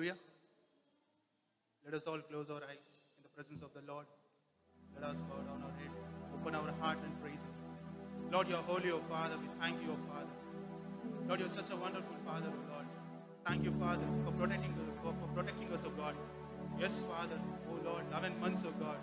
Hallelujah. Let us all close our eyes in the presence of the Lord. Let us bow down our head, open our heart and praise Him. Lord, you are holy, O Father. We thank you, O Father. Lord, you are such a wonderful Father, O Lord. Thank you, Father, for protecting us, O God. Yes, Father, O Lord, 11 months, O God.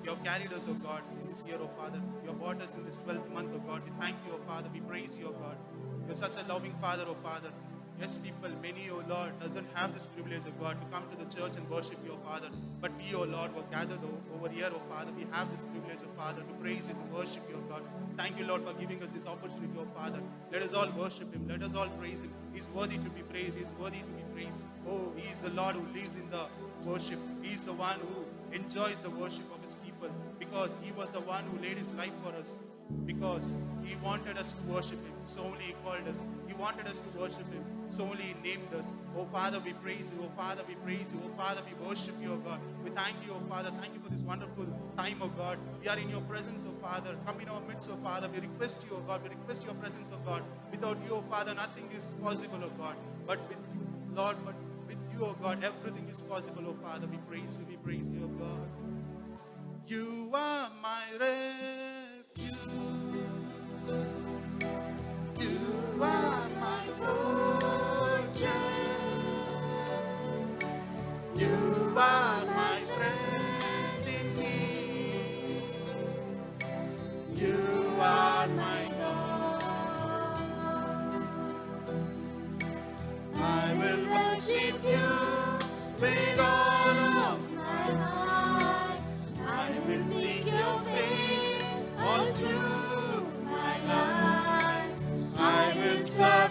You have carried us, O God, in this year, O Father. You have brought us in this 12th month, O God. We thank you, O Father. We praise you, O God. You are such a loving Father, O Father. Yes, people, many, O Lord, doesn't have this privilege, O God, to come to the church and worship your Father. But we, O Lord, were gathered over here, O Father. We have this privilege, O Father, to praise you, to worship you, O God. Thank you, Lord, for giving us this opportunity, O Father. Let us all worship Him. Let us all praise Him. He's worthy to be praised. He's worthy to be praised. Oh, He is the Lord who lives in the worship. He is the one who enjoys the worship of His people, because He was the one who laid His life for us, because He wanted us to worship Him. So only He called us. He wanted us to worship Him. So only He named us. Oh Father, we praise you. Oh Father, we praise you. Oh Father, we worship you, oh God. We thank you, oh Father. Thank you for this wonderful time, oh God. We are in your presence, oh Father. Come in our midst, oh Father. We request you, oh God. We request your presence, oh God. Without you, oh Father, nothing is possible, oh God. But with you, Lord, but with you, oh God, everything is possible, oh Father. We praise you, oh God. You are my refuge. You are my fortress. You are my friend in need. You are my God. I will worship you with all of my heart. I will seek your face all through my life. I will serve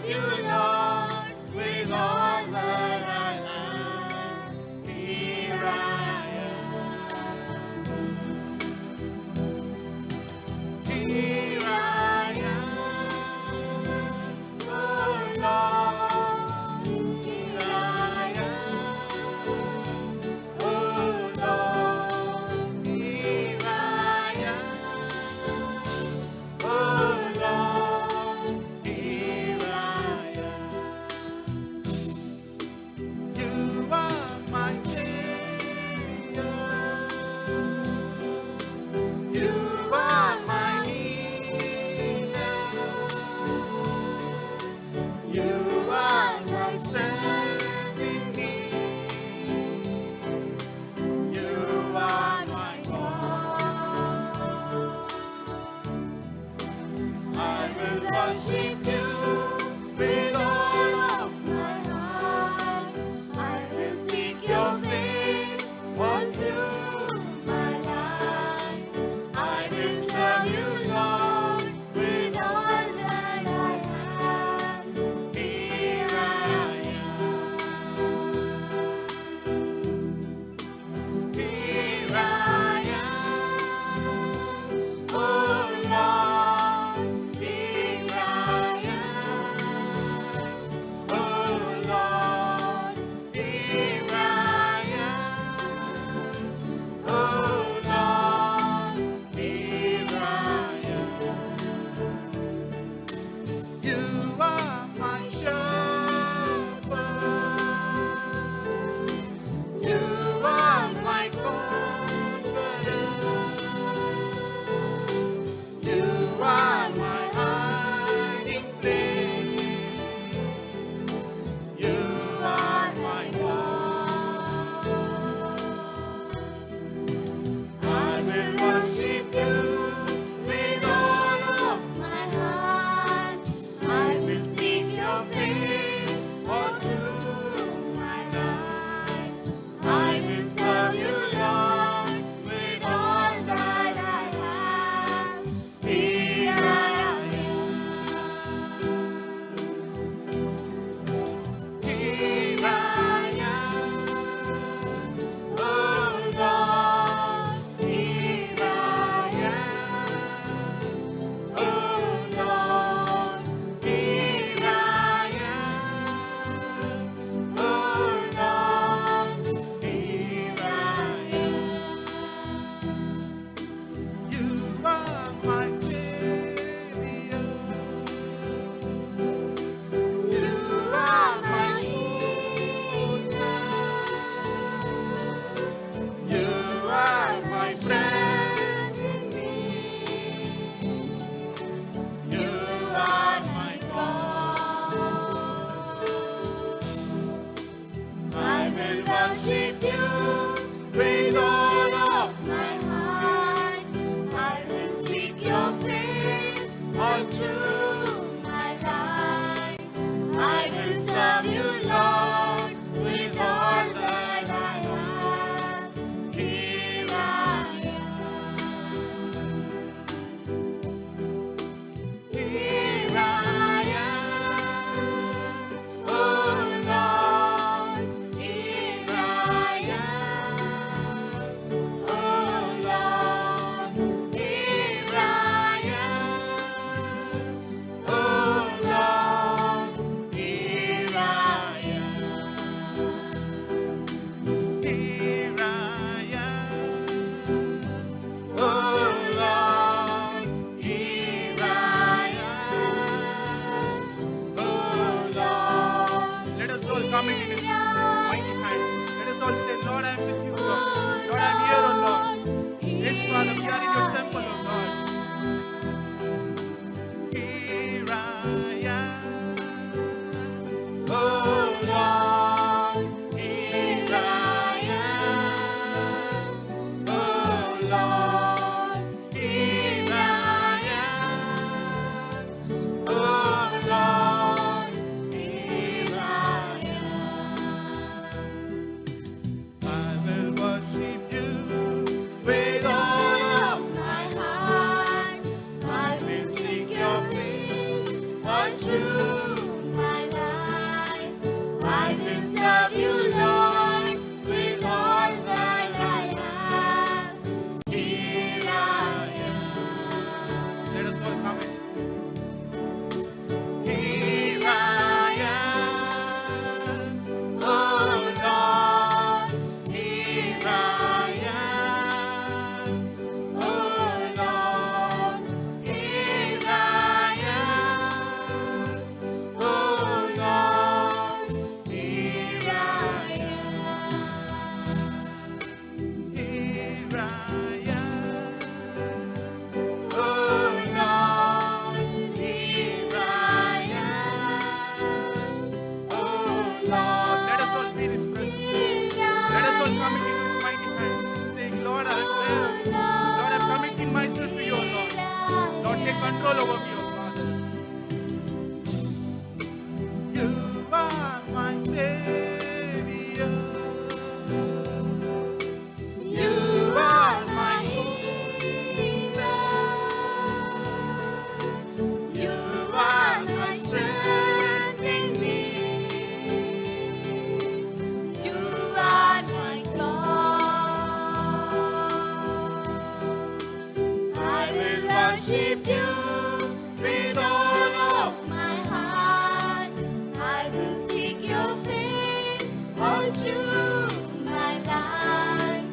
worship you with all of my heart. I will seek your face all through my life.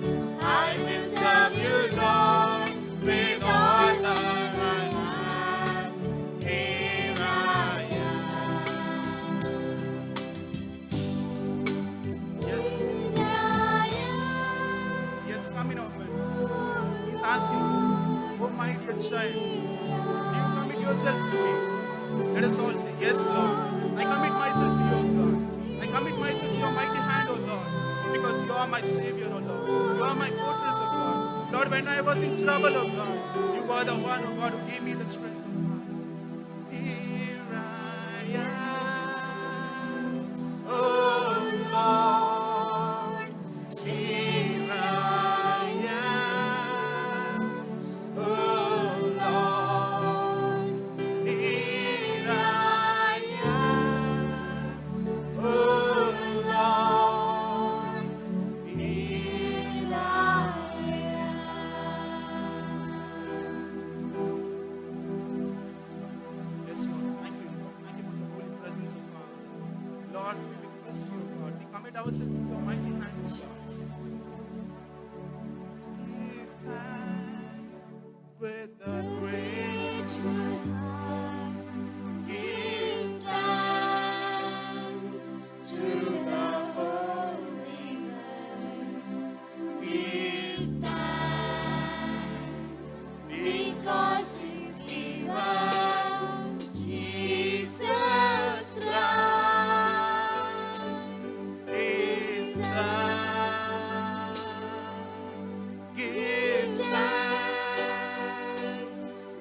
I will serve you, Lord, with all that I have. Here I am. Yes, Here I am. yes, come in our midst. He's asking, oh my dear child, do you commit yourself to me? Let us all say, yes, Lord. I commit myself to you, O God. I commit myself to your mighty hand, O Lord, because you are my Savior, O Lord. You are my fortress, O God. Lord, when I was in trouble, O God, you were the one, O God, who gave me the strength, O God. Here I am, oh Lord. Here I am, oh Lord. Here I am, oh Lord. Here Yes, Lord. Thank you, Lord. Thank you for the holy presence of God. Lord, we request you, God. We commit ourselves to your mighty hands, God. Give thanks with a grateful heart. Give thanks to the Holy One. Give thanks because He's given Jesus Christ, His Son. Give thanks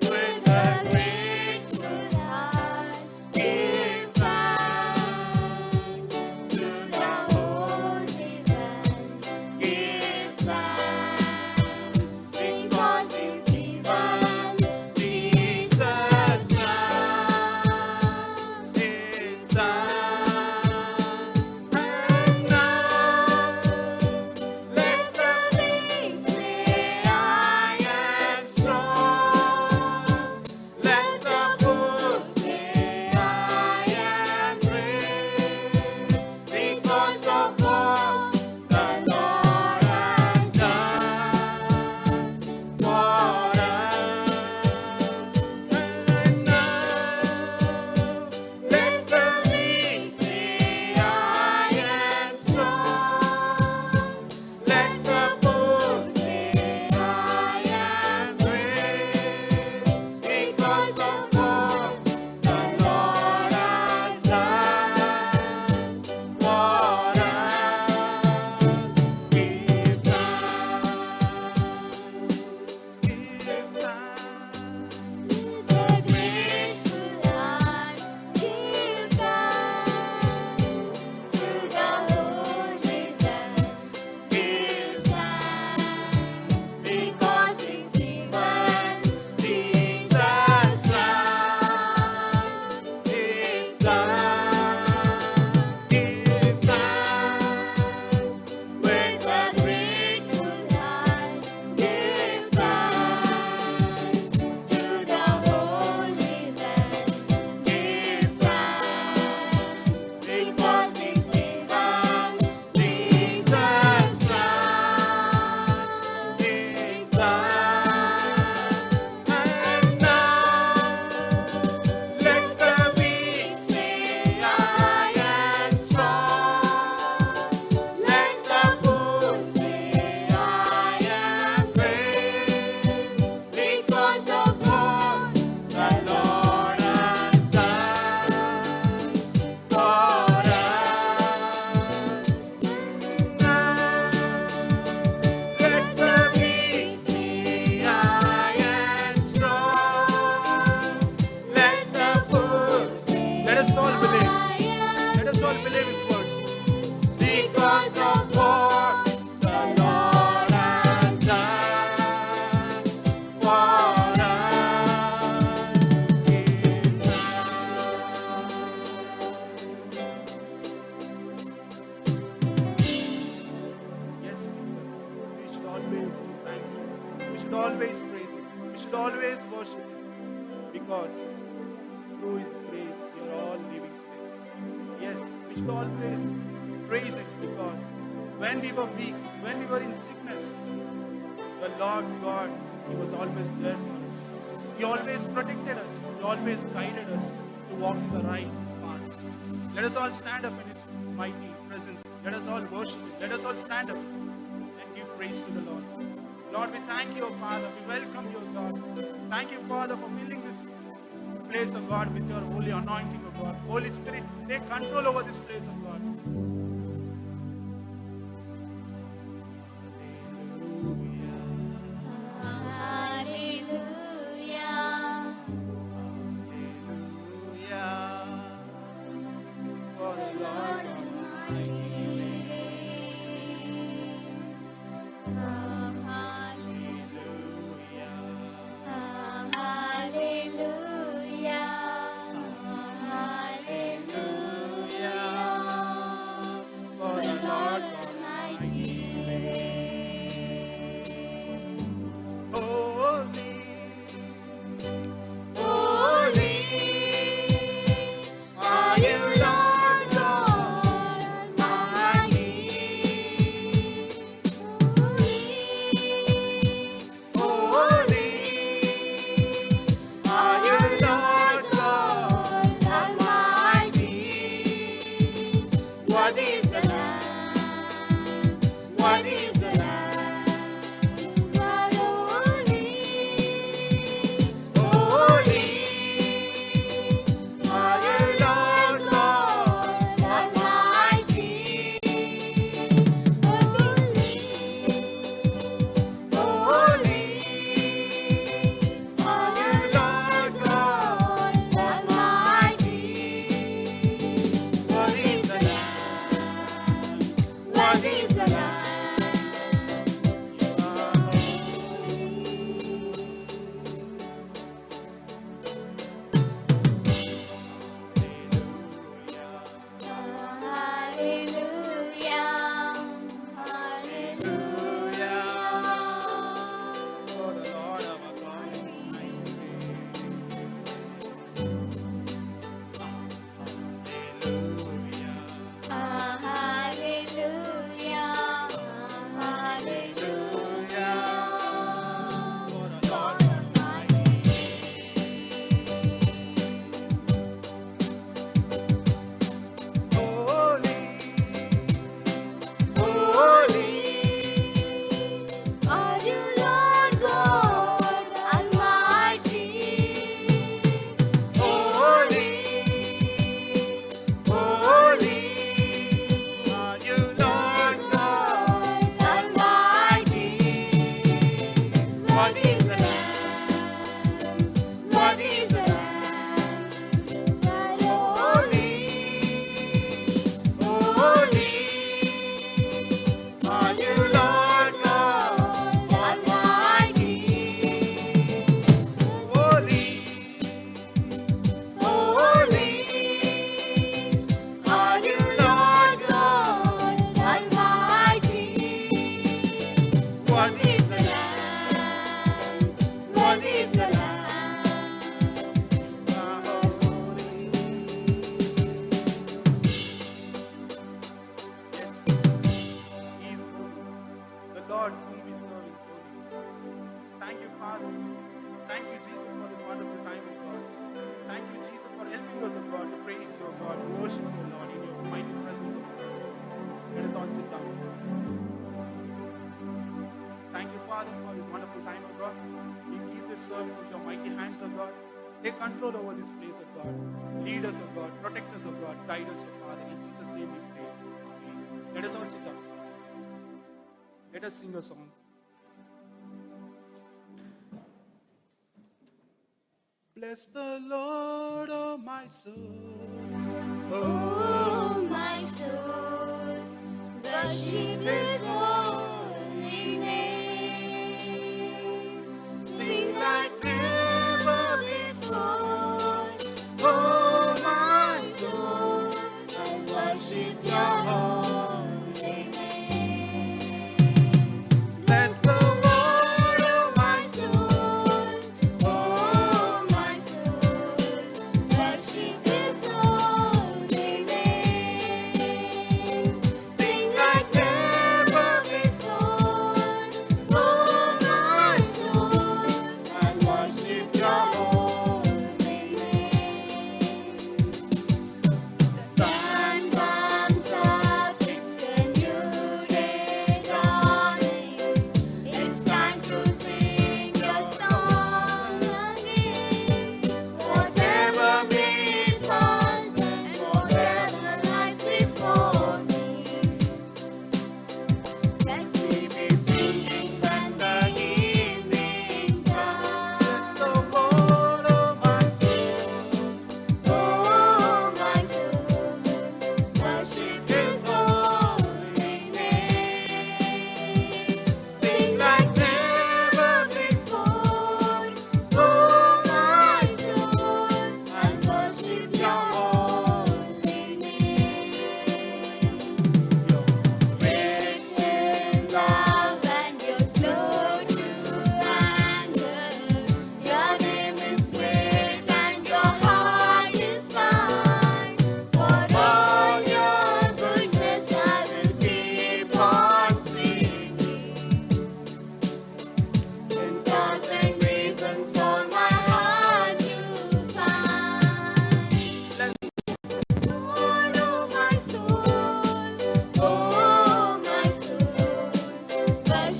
with a grateful heart. Give thanks to the Holy One. Give thanks because He's given Jesus Christ, His Son. And now let the weak say, I am strong. Let the poor say, I am rich, because of what the Lord has done for us. And now let the weak say, I am strong. Let the poor say, I am rich, because of what the Lord has done for us. Give thanks, give thanks. With a grateful heart, give thanks to the Holy One. Give thanks because He's given Jesus Christ, His Son. Give thanks with a grateful heart. Give thanks to the Holy One. Give thanks because He's given Jesus Christ, His Son. And now let the weak say, I am strong. Let the poor say, I am rich, because of what the Lord has done for us. Now let the weak say, I am strong. Let the poor say, let us all believe. Let us all believe His words. Because of what the Lord has done for us. Give thanks. Yes, people, we should always give thanks to Him. We should always praise Him. We should always worship Him. because through His grace we are all living today. Yes, we should always praise Him because when we were weak, when we were in sickness, the Lord God, He was always there for us. He always protected us. He always guided us to walk in the right path. Let us all stand up in His mighty presence. Let us all worship Him. Let us all stand up and give praise to the Lord. Lord, we thank you, O Father. We welcome you, O God. Thank you, Father, for filling this place, O God, with your holy anointing, O God. Holy Spirit, take control over this place, O God. Hallelujah. Hallelujah. For the Lord Lord Almighty reigns. Hallelujah. Hallelujah. Hallelujah. For the Lord God Almighty reigns. holy. Holy are you, Lord God Almighty. Holy are you, Lord God Almighty. What is the Lamb? What is the Lamb? But holy are you, Lord God Almighty. Holy are you, Lord God Almighty. What is the Lamb? What is the Lamb? Hallelujah. Hallelujah. For the Lord our God Almighty. Hallelujah. Hallelujah. For the Lord Almighty. Holy. Holy are you, Lord God Almighty. Holy Are you Lord God Almighty. What is the Lamb? What is the Lamb? But holy are you, Lord God Almighty. holy? Holy are you, Lord God Almighty. What is the Lamb? What is the Lamb? Yes, He is holy. The Lord whom we serve is holy. Thank you, Father. Thank you, Jesus, for this wonderful time, O God. Thank you, Jesus, for helping us, O God, to praise you, O God, to worship you, Lord, in your mighty presence, O God. Let us all sit down. Thank you, Father, for this wonderful time, O God. We give this service into your mighty hands, O God. Take control over this place, O God. Lead us, O God. Protect us, O God. Guide us, O Father. In Jesus' name we pray. Amen. Let us all sit down. Let us sing a song. Bless the Lord, oh my soul. Oh, my soul, worship His holy name. Sing like never before. Oh, my soul, I worship Your holy name. Bless the Lord, oh, my soul, oh, my soul.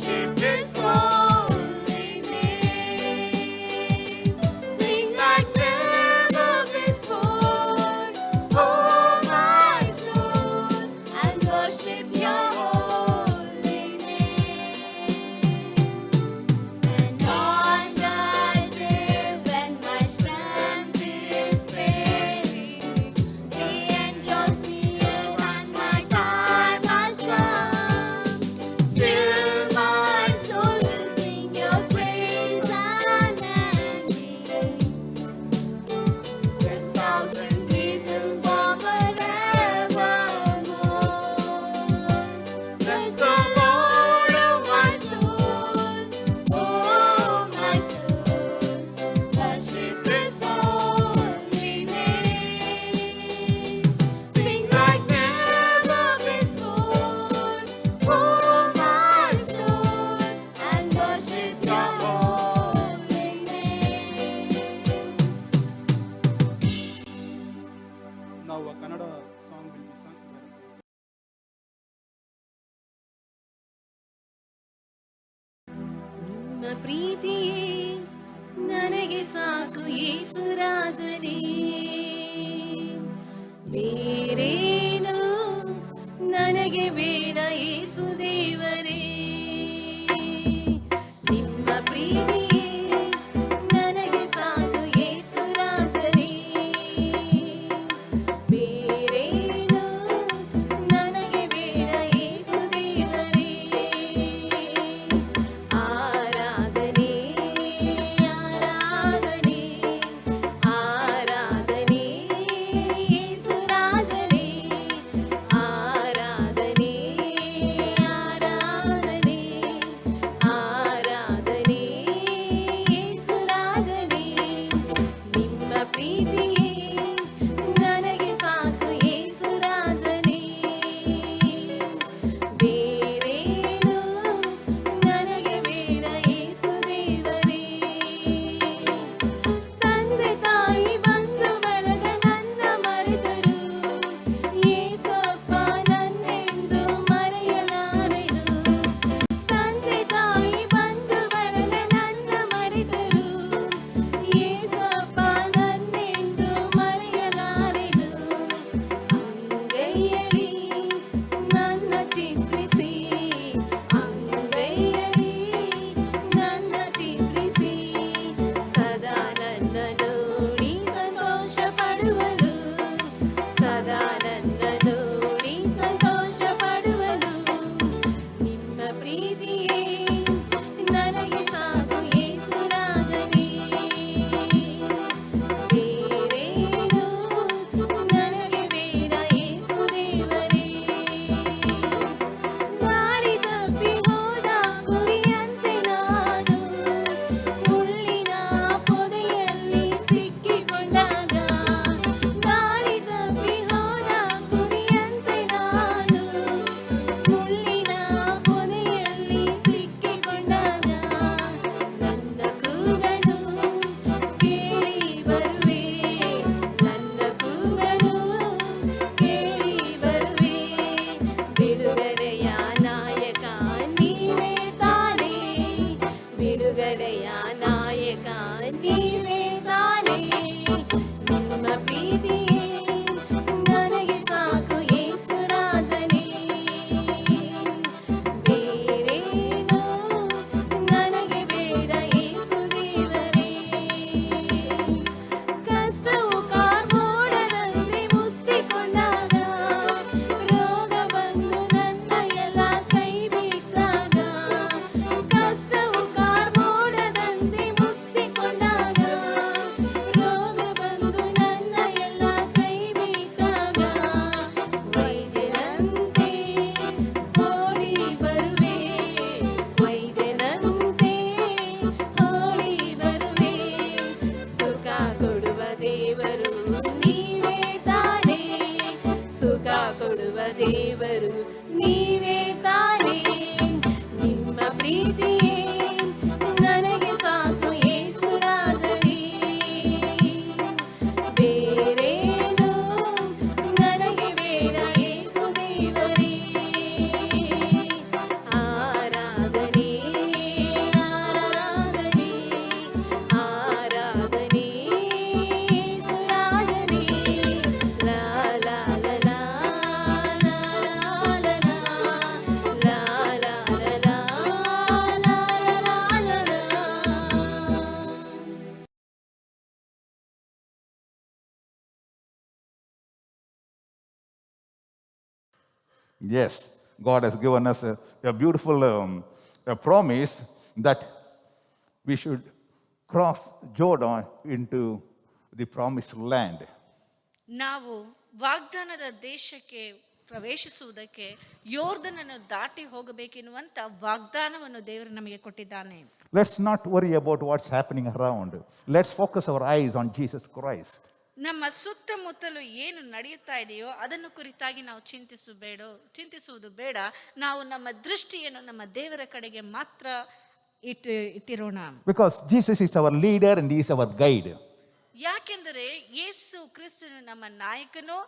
worship His holy name. Sing like never before, oh my soul, and worship Your holy name. And on that day when my strength is failing, the end draws near and my time has come. Still my soul will sing Your praise unending. 10,000 reasons for forevermore. Bless the Lord, oh my soul, oh my soul, worship His holy name. Sing like never before, oh my soul, and worship Your holy name. Now a Kannada song will be sung. ನಿಮ್ಮ ಪ್ರೀತಿಯೇ ನನಗೆ ಸಾಕು ಯೇಸುರಾಜನೇ ಬೇರೇನು ನನಗೆ ಬೇಡ ಯೇಸು ದೇವರೇ ನಿಮ್ಮ ಪ್ರೀತಿಯೇ ನನಗೆ ಸಾಕು ಯೇಸುರಾಜನೇ ಬೇರೇನು ನನಗೆ ಬೇಡ ಯೇಸು ದೇವರೇ ಆರಾಧನೆ ಆರಾಧನೆ ಆರಾಧನೆ ಯೇಸುರಾಜನೇ ಆರಾಧನೆ ಆರಾಧನೆ Yes, God has given us a beautiful a promise that we should cross Jordan into the promised land. ನಾವು ವಾಗ್ದಾನದ ದೇಶಕ್ಕೆ ಪ್ರವೇಶಿಸುವುದಕ್ಕೆ ಯೋರ್ದನನ್ನು ದಾಟಿ ಹೋಗಬೇಕೆನ್ನುವಂತ ವಾಗ್ದಾನವನ್ನು ದೇವರು ನಮಗೆ ಕೊಟ್ಟಿದ್ದಾನೆ. Let's not worry about what's happening around. Let's focus our eyes on Jesus Christ. ನಮ್ಮ ಸುತ್ತಮುತ್ತಲು ಏನು ನಡೆಯುತ್ತಾ ಇದೆಯೋ ಅದನ್ನು ಕುರಿತಾಗಿ ನಾವು ಚಿಂತಿಸುವುದು ಬೇಡ. ನಾವು ನಮ್ಮ ದೃಷ್ಟಿಯನ್ನು ನಮ್ಮ ದೇವರ ಕಡೆಗೆ ಮಾತ್ರ ಇಟ್ಟಿರೋಣ. Because Jesus is our leader and He is our guide. ಯಾಕೆಂದರೆ ಯೇಸು ಕ್ರಿಸ್ತನು ನಮ್ಮ ನಾಯಕನು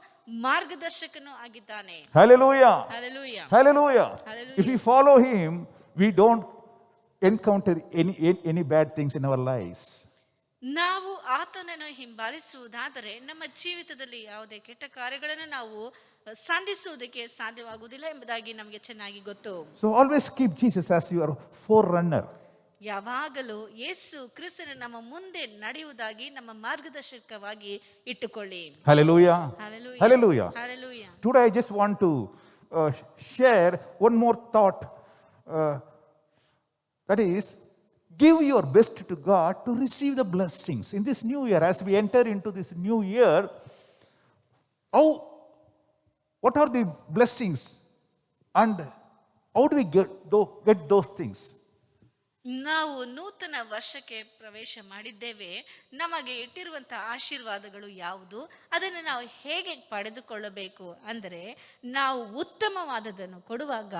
ಮಾರ್ಗದರ್ಶಕನು ಆಗಿದ್ದಾನೆ. Hallelujah. Hallelujah. Hallelujah. Hallelujah. If we follow Him, we don't encounter any bad things in our lives. ನಾವು ಆತನನ್ನು ಹಿಂಬಾಲಿಸುವುದಾದರೆ ನಮ್ಮ ಜೀವಿತದಲ್ಲಿ ಯಾವುದೇ ಕೆಟ್ಟ ಕಾರ್ಯಗಳನ್ನು ನಾವು ಸಂಧಿಸುವುದಕ್ಕೆ ಸಾಧ್ಯವಾಗುವುದಿಲ್ಲ ಎಂಬುದಾಗಿ ನಮಗೆ ಚೆನ್ನಾಗಿ ಗೊತ್ತು. So always keep Jesus as your forerunner. ಯಾವಾಗಲೂ ಯೇಸು ಕ್ರಿಸ್ತನ ನಮ್ಮ ಮುಂದೆ ನಡೆಯುವುದಾಗಿ ನಮ್ಮ ಮಾರ್ಗದರ್ಶಕವಾಗಿ ಇಟ್ಟುಕೊಳ್ಳಿ. Hallelujah. Hallelujah. Hallelujah. Hallelujah. Today I just want to share one more thought. That is, give your best to God to receive the blessings. In this new year, as we enter into this new year, what are the blessings and how do we get those things? ನಾವು ನೂತನ ವರ್ಷಕ್ಕೆ ಪ್ರವೇಶ ಮಾಡಿದ್ದೇವೆ. ನಮಗೆ ಇಟ್ಟಿರುವಂತಹ ಆಶೀರ್ವಾದಗಳು ಯಾವುದು, ಅದನ್ನು ನಾವು ಹೇಗೆ ಪಡೆದುಕೊಳ್ಳಬೇಕು ಅಂದರೆ, ನಾವು ಉತ್ತಮವಾದದನ್ನು ಕೊಡುವಾಗ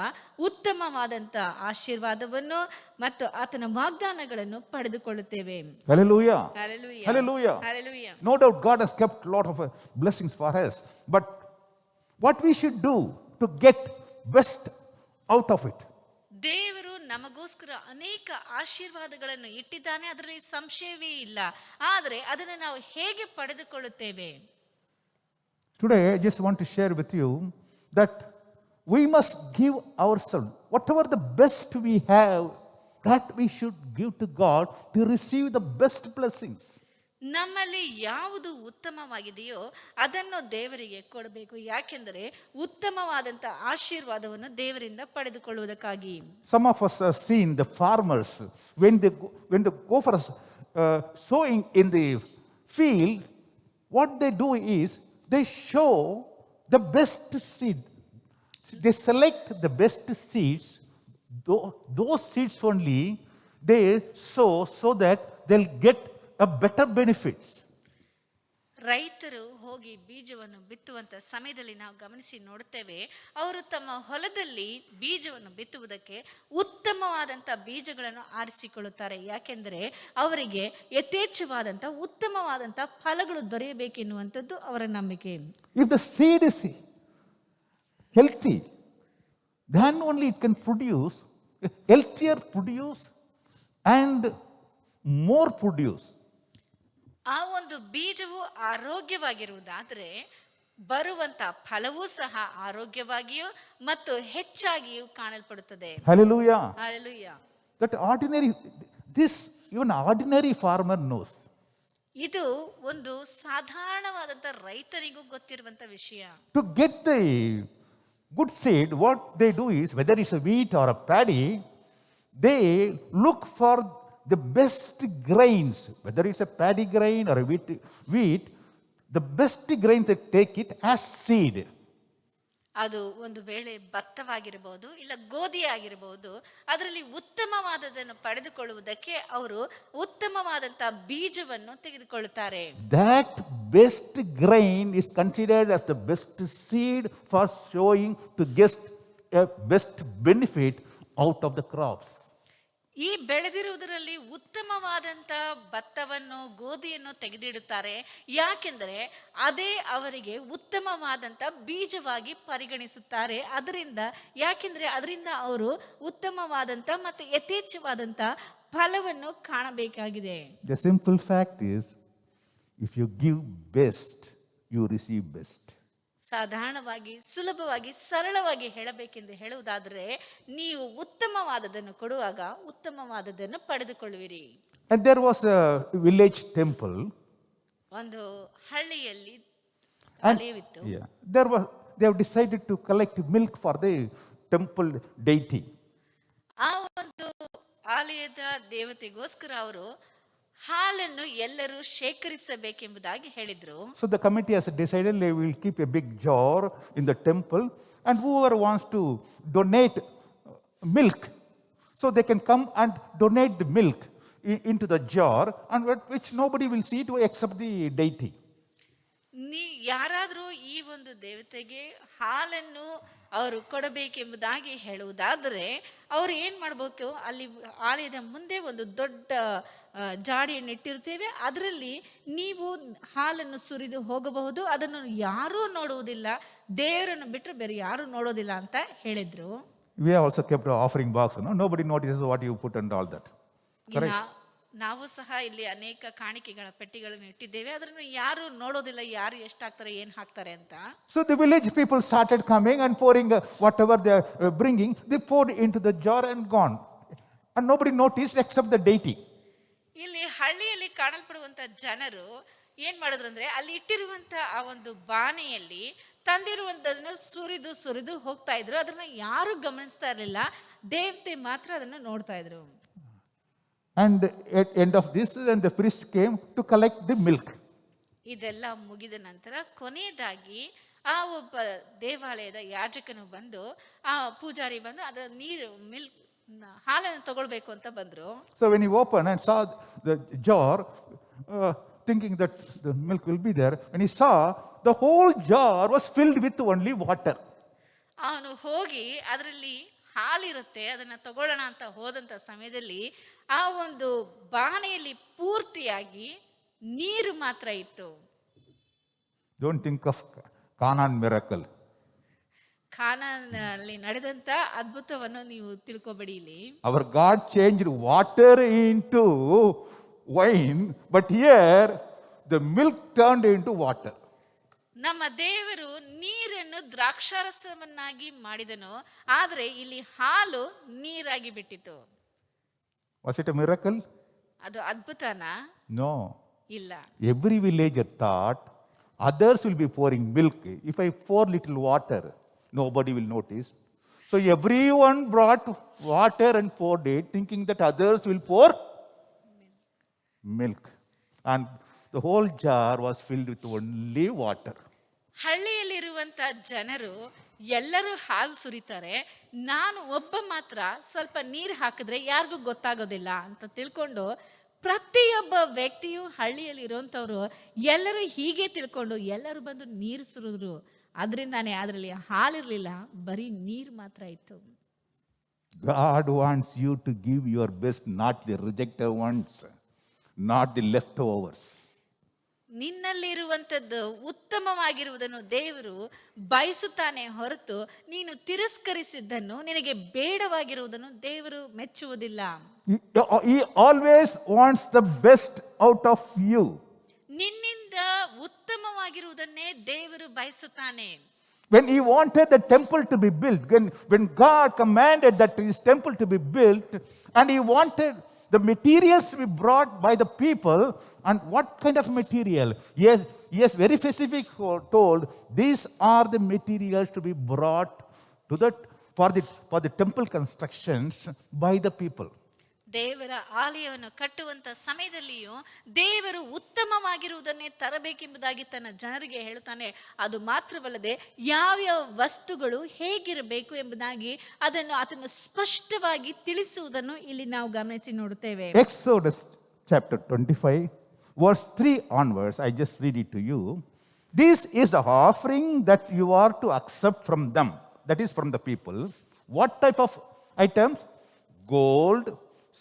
ಉತ್ತಮವಾದಂಥ ಆಶೀರ್ವಾದವನ್ನು ಮತ್ತು ಆತನ ವಾಗ್ದಾನಗಳನ್ನು ಪಡೆದುಕೊಳ್ಳುತ್ತೇವೆ. Hallelujah. Hallelujah. Hallelujah. Hallelujah. No doubt God has kept a lot of blessings for us. But what we should do to get best out of it? ದೇವರು ನಮಗೋಸ್ಕರ ಅನೇಕ ಆಶೀರ್ವಾದಗಳನ್ನು ಇಟ್ಟಿದ್ದಾನೆ, ಅದರಲ್ಲಿ ಸಂಶಯವೇ ಇಲ್ಲ. ಆದರೆ ಅದನ್ನು ನಾವು ಹೇಗೆ ಪಡೆದುಕೊಳ್ಳುತ್ತೇವೆ? Today I just want to share with you that we must give ourselves whatever the best we have, that we should give to God to receive the best blessings. ನಮ್ಮಲ್ಲಿ ಯಾವುದು ಉತ್ತಮವಾಗಿದೆಯೋ ಅದನ್ನು ದೇವರಿಗೆ ಕೊಡಬೇಕು. ಯಾಕೆಂದರೆ ಉತ್ತಮವಾದಂಥ ಆಶೀರ್ವಾದವನ್ನು ದೇವರಿಂದ ಪಡೆದುಕೊಳ್ಳುವುದಕ್ಕಾಗಿ. Some of us have seen the farmers when they go for sowing in the field. What they do is they show the best seed. They select the best seeds. Those seeds only they sow so that they'll get a better benefits. ರೈತರು ಹೋಗಿ ಬೀಜವನ್ನು ಬಿತ್ತುವಂತ ಸಮಯದಲ್ಲಿ ನಾವು ಗಮನಿಸಿ ನೋಡುತ್ತೇವೆ, ಅವರು ತಮ್ಮ ಹೊಲದಲ್ಲಿ ಬೀಜವನ್ನು ಬಿತ್ತುವುದಕ್ಕೆ ಉತ್ತಮವಾದಂಥ ಬೀಜಗಳನ್ನು ಆರಿಸಿಕೊಳ್ಳುತ್ತಾರೆ. ಯಾಕೆಂದರೆ ಅವರಿಗೆ ಯಥೇಚ್ಛವಾದಂಥ ಉತ್ತಮವಾದಂಥ ಫಲಗಳು ದೊರೆಯಬೇಕೆನ್ನುವಂಥದ್ದು ಅವರ ನಂಬಿಕೆ. If the seed is healthy, then only it can produce healthier produce and more produce. ಆ ಒಂದು ಬೀಜವು ಆರೋಗ್ಯವಾಗಿರುವುದಾದರೆ ಬರುವಂತ ಫಲವೂ ಸಹ ಆರೋಗ್ಯವಾಗಿಯೂ ಮತ್ತು ಹೆಚ್ಚಾಗಿಯೂ ಕಾಣಲ್ಪಡುತ್ತದೆ. Hallelujah. Hallelujah. That even ordinary farmer knows. ಇದು ಒಂದು ಸಾಧಾರಣವಾದಂತ ರೈತರಿಗೂ ಗೊತ್ತಿರುವಂತ ವಿಷಯ. To get the good seed, what they do is, whether it's a wheat or a paddy, they look for the best grains, whether it's a paddy grain or a wheat, the best grain, they take it as seed. ಅದು ಒಂದು ವೇಳೆ ಭತ್ತವಾಗಿರಬಹುದು, ಇಲ್ಲ ಗೋಧಿ ಆಗಿರಬಹುದು. ಅದರಲ್ಲಿ ಉತ್ತಮವಾದದನ್ನು ಪಡೆದುಕೊಳ್ಳುವುದಕ್ಕೆ ಅವರು ಉತ್ತಮವಾದಂತ ಬೀಜವನ್ನು ತೆಗೆದುಕೊಳ್ಳುತ್ತಾರೆ. That best grain is considered as the best seed for showing to get a best benefit out of the crops. ಈ ಬೆಳೆದಿರುವುದರಲ್ಲಿ ಉತ್ತಮವಾದಂಥ ಭತ್ತವನ್ನು ಗೋಧಿಯನ್ನು ತೆಗೆದಿಡುತ್ತಾರೆ. ಯಾಕೆಂದರೆ ಅದೇ ಅವರಿಗೆ ಉತ್ತಮವಾದಂಥ ಬೀಜವಾಗಿ ಪರಿಗಣಿಸುತ್ತಾರೆ. ಯಾಕೆಂದರೆ ಅದರಿಂದ ಅವರು ಉತ್ತಮವಾದಂಥ ಮತ್ತು ಯಥೇಚ್ಛವಾದಂಥ ಫಲವನ್ನು ಕಾಣಬೇಕಾಗಿದೆ. The simple fact is, if you give best, you receive best. ಸಾಧಾರಣವಾಗಿ, ಸುಲಭವಾಗಿ, ಸರಳವಾಗಿ ಹೇಳಬೇಕೆಂದು ಹೇಳುವುದಾದರೆ, ನೀವು ಉತ್ತಮವಾದದನ್ನು ಕೊಡುವಾಗ ಉತ್ತಮವಾದದನ್ನು ಪಡೆದುಕೊಳ್ಳುವಿರಿ. And there was a village temple. ಒಂದು ಹಳ್ಳಿಯಲ್ಲಿ And ಆಲಯವಿತ್ತು. they have decided to collect milk for the temple deity. ಆ ಒಂದು ಆಲಯದ ದೇವತೆಗೋಸ್ಕರ ಅವರು ಹಾಲನ್ನು ಎಲ್ಲರೂ ಶೇಖರಿಸಬೇಕೆಂಬುದಾಗಿ ಹೇಳಿದ್ರು. So the committee has decided they will keep a big jar in the temple, and whoever wants to donate milk, so they can come and donate the milk into the jar, and which nobody will see to except the deity. ಯಾರಾದರೂ ಈ ಒಂದು ದೇವತೆಗೆ ಹಾಲನ್ನು ಅವರು ಕೊಡಬೇಕೆಂಬುದಾಗಿ ಹೇಳುವುದಾದರೆ ಅವರು ಏನು ಮಾಡಬೇಕು, ಅಲ್ಲಿ ಆಲಯದ ಮುಂದೆ ಒಂದು ದೊಡ್ಡ ಜಾಡಿಯನ್ನು ಇಟ್ಟಿರ್ತೇವೆ, ಅದರಲ್ಲಿ ನೀವು ಹಾಲನ್ನು ಸುರಿದು ಹೋಗಬಹುದು, ಅದನ್ನು ಯಾರೂ ನೋಡುವುದಿಲ್ಲ, ದೇವರನ್ನು ಬಿಟ್ಟರೆ ಬೇರೆ ಯಾರೂ ನೋಡೋದಿಲ್ಲ ಅಂತ ಹೇಳಿದ್ರು. We have also kept an offering box, nobody notices what you put and all that. ನಾವು ಸಹ ಇಲ್ಲಿ ಅನೇಕ ಕಾಣಿಕೆಗಳ ಪೆಟ್ಟಿಗಳನ್ನು ಇಟ್ಟಿದ್ದೇವೆ, ಅದನ್ನು ಯಾರು ನೋಡೋದಿಲ್ಲ, ಯಾರು ಎಷ್ಟಾಗ್ತಾರೆ ಏನು ಹಾಕ್ತಾರೆ ಅಂತ. So the village people started coming and pouring whatever they are bringing, they poured into the jar and gone, and nobody noticed except the deity. ಇಲ್ಲಿ ಹಳ್ಳಿಯಲ್ಲಿ ಕಾಣಲ್ಪಡುವಂತ ಜನರು ಏನ್ ಮಾಡಿದ್ರು ಅಂದ್ರೆ, ಅಲ್ಲಿ ಇಟ್ಟಿರುವಂತ ಆ ಒಂದು ಬಾನೆಯಲ್ಲಿ ತಂದಿರುವಂತದನ್ನು ಸುರಿದು ಸುರಿದು ಹೋಗ್ತಾ ಇದ್ರು, ಅದನ್ನ ಯಾರು ಗಮನಿಸ್ತಾ ಇರಲಿಲ್ಲ, ದೇವತೆ ಮಾತ್ರ ಅದನ್ನು ನೋಡ್ತಾ ಇದ್ರು. And at end of this, then the priest came to collect the milk. ಇದೆಲ್ಲ ಮುಗಿದ ನಂತರ ಕೊನೆಯದಾಗಿ ಆ ಒಬ್ಬ ದೇವಾಲಯದ ಯಾಜಕನು ಬಂದು, ಆ ಪೂಜಾರಿ ಬಂದು ಅದರ ನೀರು ಮಿಲ್ಕ್ ಹಾಲನ್ನು ತಗೊಳ್ಬೇಕು ಅಂತ ಬಂದ್ರು. So when he opened and saw the jar, thinking that the milk will be there, and he saw the whole jar was filled with only water. ಅವನು ಹೋಗಿ ಅದರಲ್ಲಿ ಹಾಲಿರುತ್ತೆ, ಅದನ್ನ ತಗೊಳ್ಳೋಣ ಅಂತ ಹೋದಂತ ಸಮಯದಲ್ಲಿ ಆ ಒಂದು ಬಾಣೆಯಲ್ಲಿ ಪೂರ್ತಿಯಾಗಿ ನೀರು ಮಾತ್ರ ಇತ್ತು. Don't think of Canaan miracle. ಕಾನಾನಲ್ಲಿ ನಡೆದಂತ ಅದ್ಭುತವನ್ನು ನೀವು ತಿಳ್ಕೊಬೇಡಿ. ಇಲ್ಲಿ Our God changed water into wine, but here the milk turned into water. ನಮ್ಮ ದೇವರು ನೀರನ್ನು ದ್ರಾಕ್ಷಾರಸವನ್ನಾಗಿ ಮಾಡಿದನು, ಆದರೆ ಇಲ್ಲಿ ಹಾಲು ನೀರಾಗಿ ಬಿಟ್ಟಿತು. Was it a miracle? ಅದು ಅದ್ಭುತನಾ? No. ಇಲ್ಲ. Every villager thought others will be pouring milk. If I pour little water, nobody will notice. So everyone brought water and poured it, thinking that others will pour milk. And the whole jar was filled with only water. ಹಳ್ಳಿಯಲ್ಲಿರುವಂತ ಜನರು ಎಲ್ಲರೂ ಹಾಲು ಸುರಿತಾರೆ, ನಾನು ಒಬ್ಬ ಮಾತ್ರ ಸ್ವಲ್ಪ ನೀರು ಹಾಕಿದ್ರೆ ಯಾರಿಗೂ ಗೊತ್ತಾಗೋದಿಲ್ಲ ಅಂತ ತಿಳ್ಕೊಂಡು ಪ್ರತಿಯೊಬ್ಬ ವ್ಯಕ್ತಿಯು ಹಳ್ಳಿಯಲ್ಲಿ ಇರುವಂಥವ್ರು ಎಲ್ಲರೂ ಹೀಗೆ ತಿಳ್ಕೊಂಡು ಎಲ್ಲರೂ ಬಂದು ನೀರು ಸುರಿದ್ರು. ಅದರಿಂದಾನೇ ಅದರಲ್ಲಿ ಹಾಲಿರಲಿಲ್ಲ, ಬರೀ ನೀರು ಮಾತ್ರ ಇತ್ತು. God wants you to give your best, not the rejected ones, not the leftovers. ನಿನ್ನಲ್ಲಿರುವಂಥದ್ದು ಉತ್ತಮವಾಗಿರುವುದನ್ನು ದೇವರು ಬಯಸುತ್ತಾನೆ ಹೊರತು ನೀನು ತಿರಸ್ಕರಿಸಿದ್ದನ್ನು, ನಿನಗೆ ಬೇಡವಾಗಿರುವುದನ್ನು ದೇವರು ಮೆಚ್ಚುವುದಿಲ್ಲ. He always wants the best out of you. ನಿನ್ನಿಂದ ಉತ್ತಮವಾಗಿರುವುದನ್ನೇ ದೇವರು ಬಯಸುತ್ತಾನೆ. When he wanted the temple to be built, when God commanded that his temple to be built, and he wanted the materials to be brought by the people, and what kind of material? Yes, very specific told, these are the materials to be brought to for the temple constructions by the people. ದೇವರ ಆಲಯವನ್ನು ಕಟ್ಟುವಂತ ಸಮಯದಲ್ಲಿಯೂ ದೇವರು ಉತ್ತಮವಾಗಿರುವುದನ್ನೇ ತರಬೇಕೆಂಬುದಾಗಿ ತನ್ನ ಜನರಿಗೆ ಹೇಳುತ್ತಾನೆ. ಅದು ಮಾತ್ರವಲ್ಲದೆ ಯಾವ್ಯಾವ ವಸ್ತುಗಳು ಹೇಗಿರಬೇಕು ಎಂಬುದಾಗಿ ಅದನ್ನು ಸ್ಪಷ್ಟವಾಗಿ ತಿಳಿಸುವುದನ್ನು ಇಲ್ಲಿ ನಾವು ಗಮನಿಸಿ ನೋಡುತ್ತೇವೆ. Exodus chapter 25 verse 3 onwards, I just read it to you. This is the offering that you are to accept from them, that is from the people. What type of items? Gold,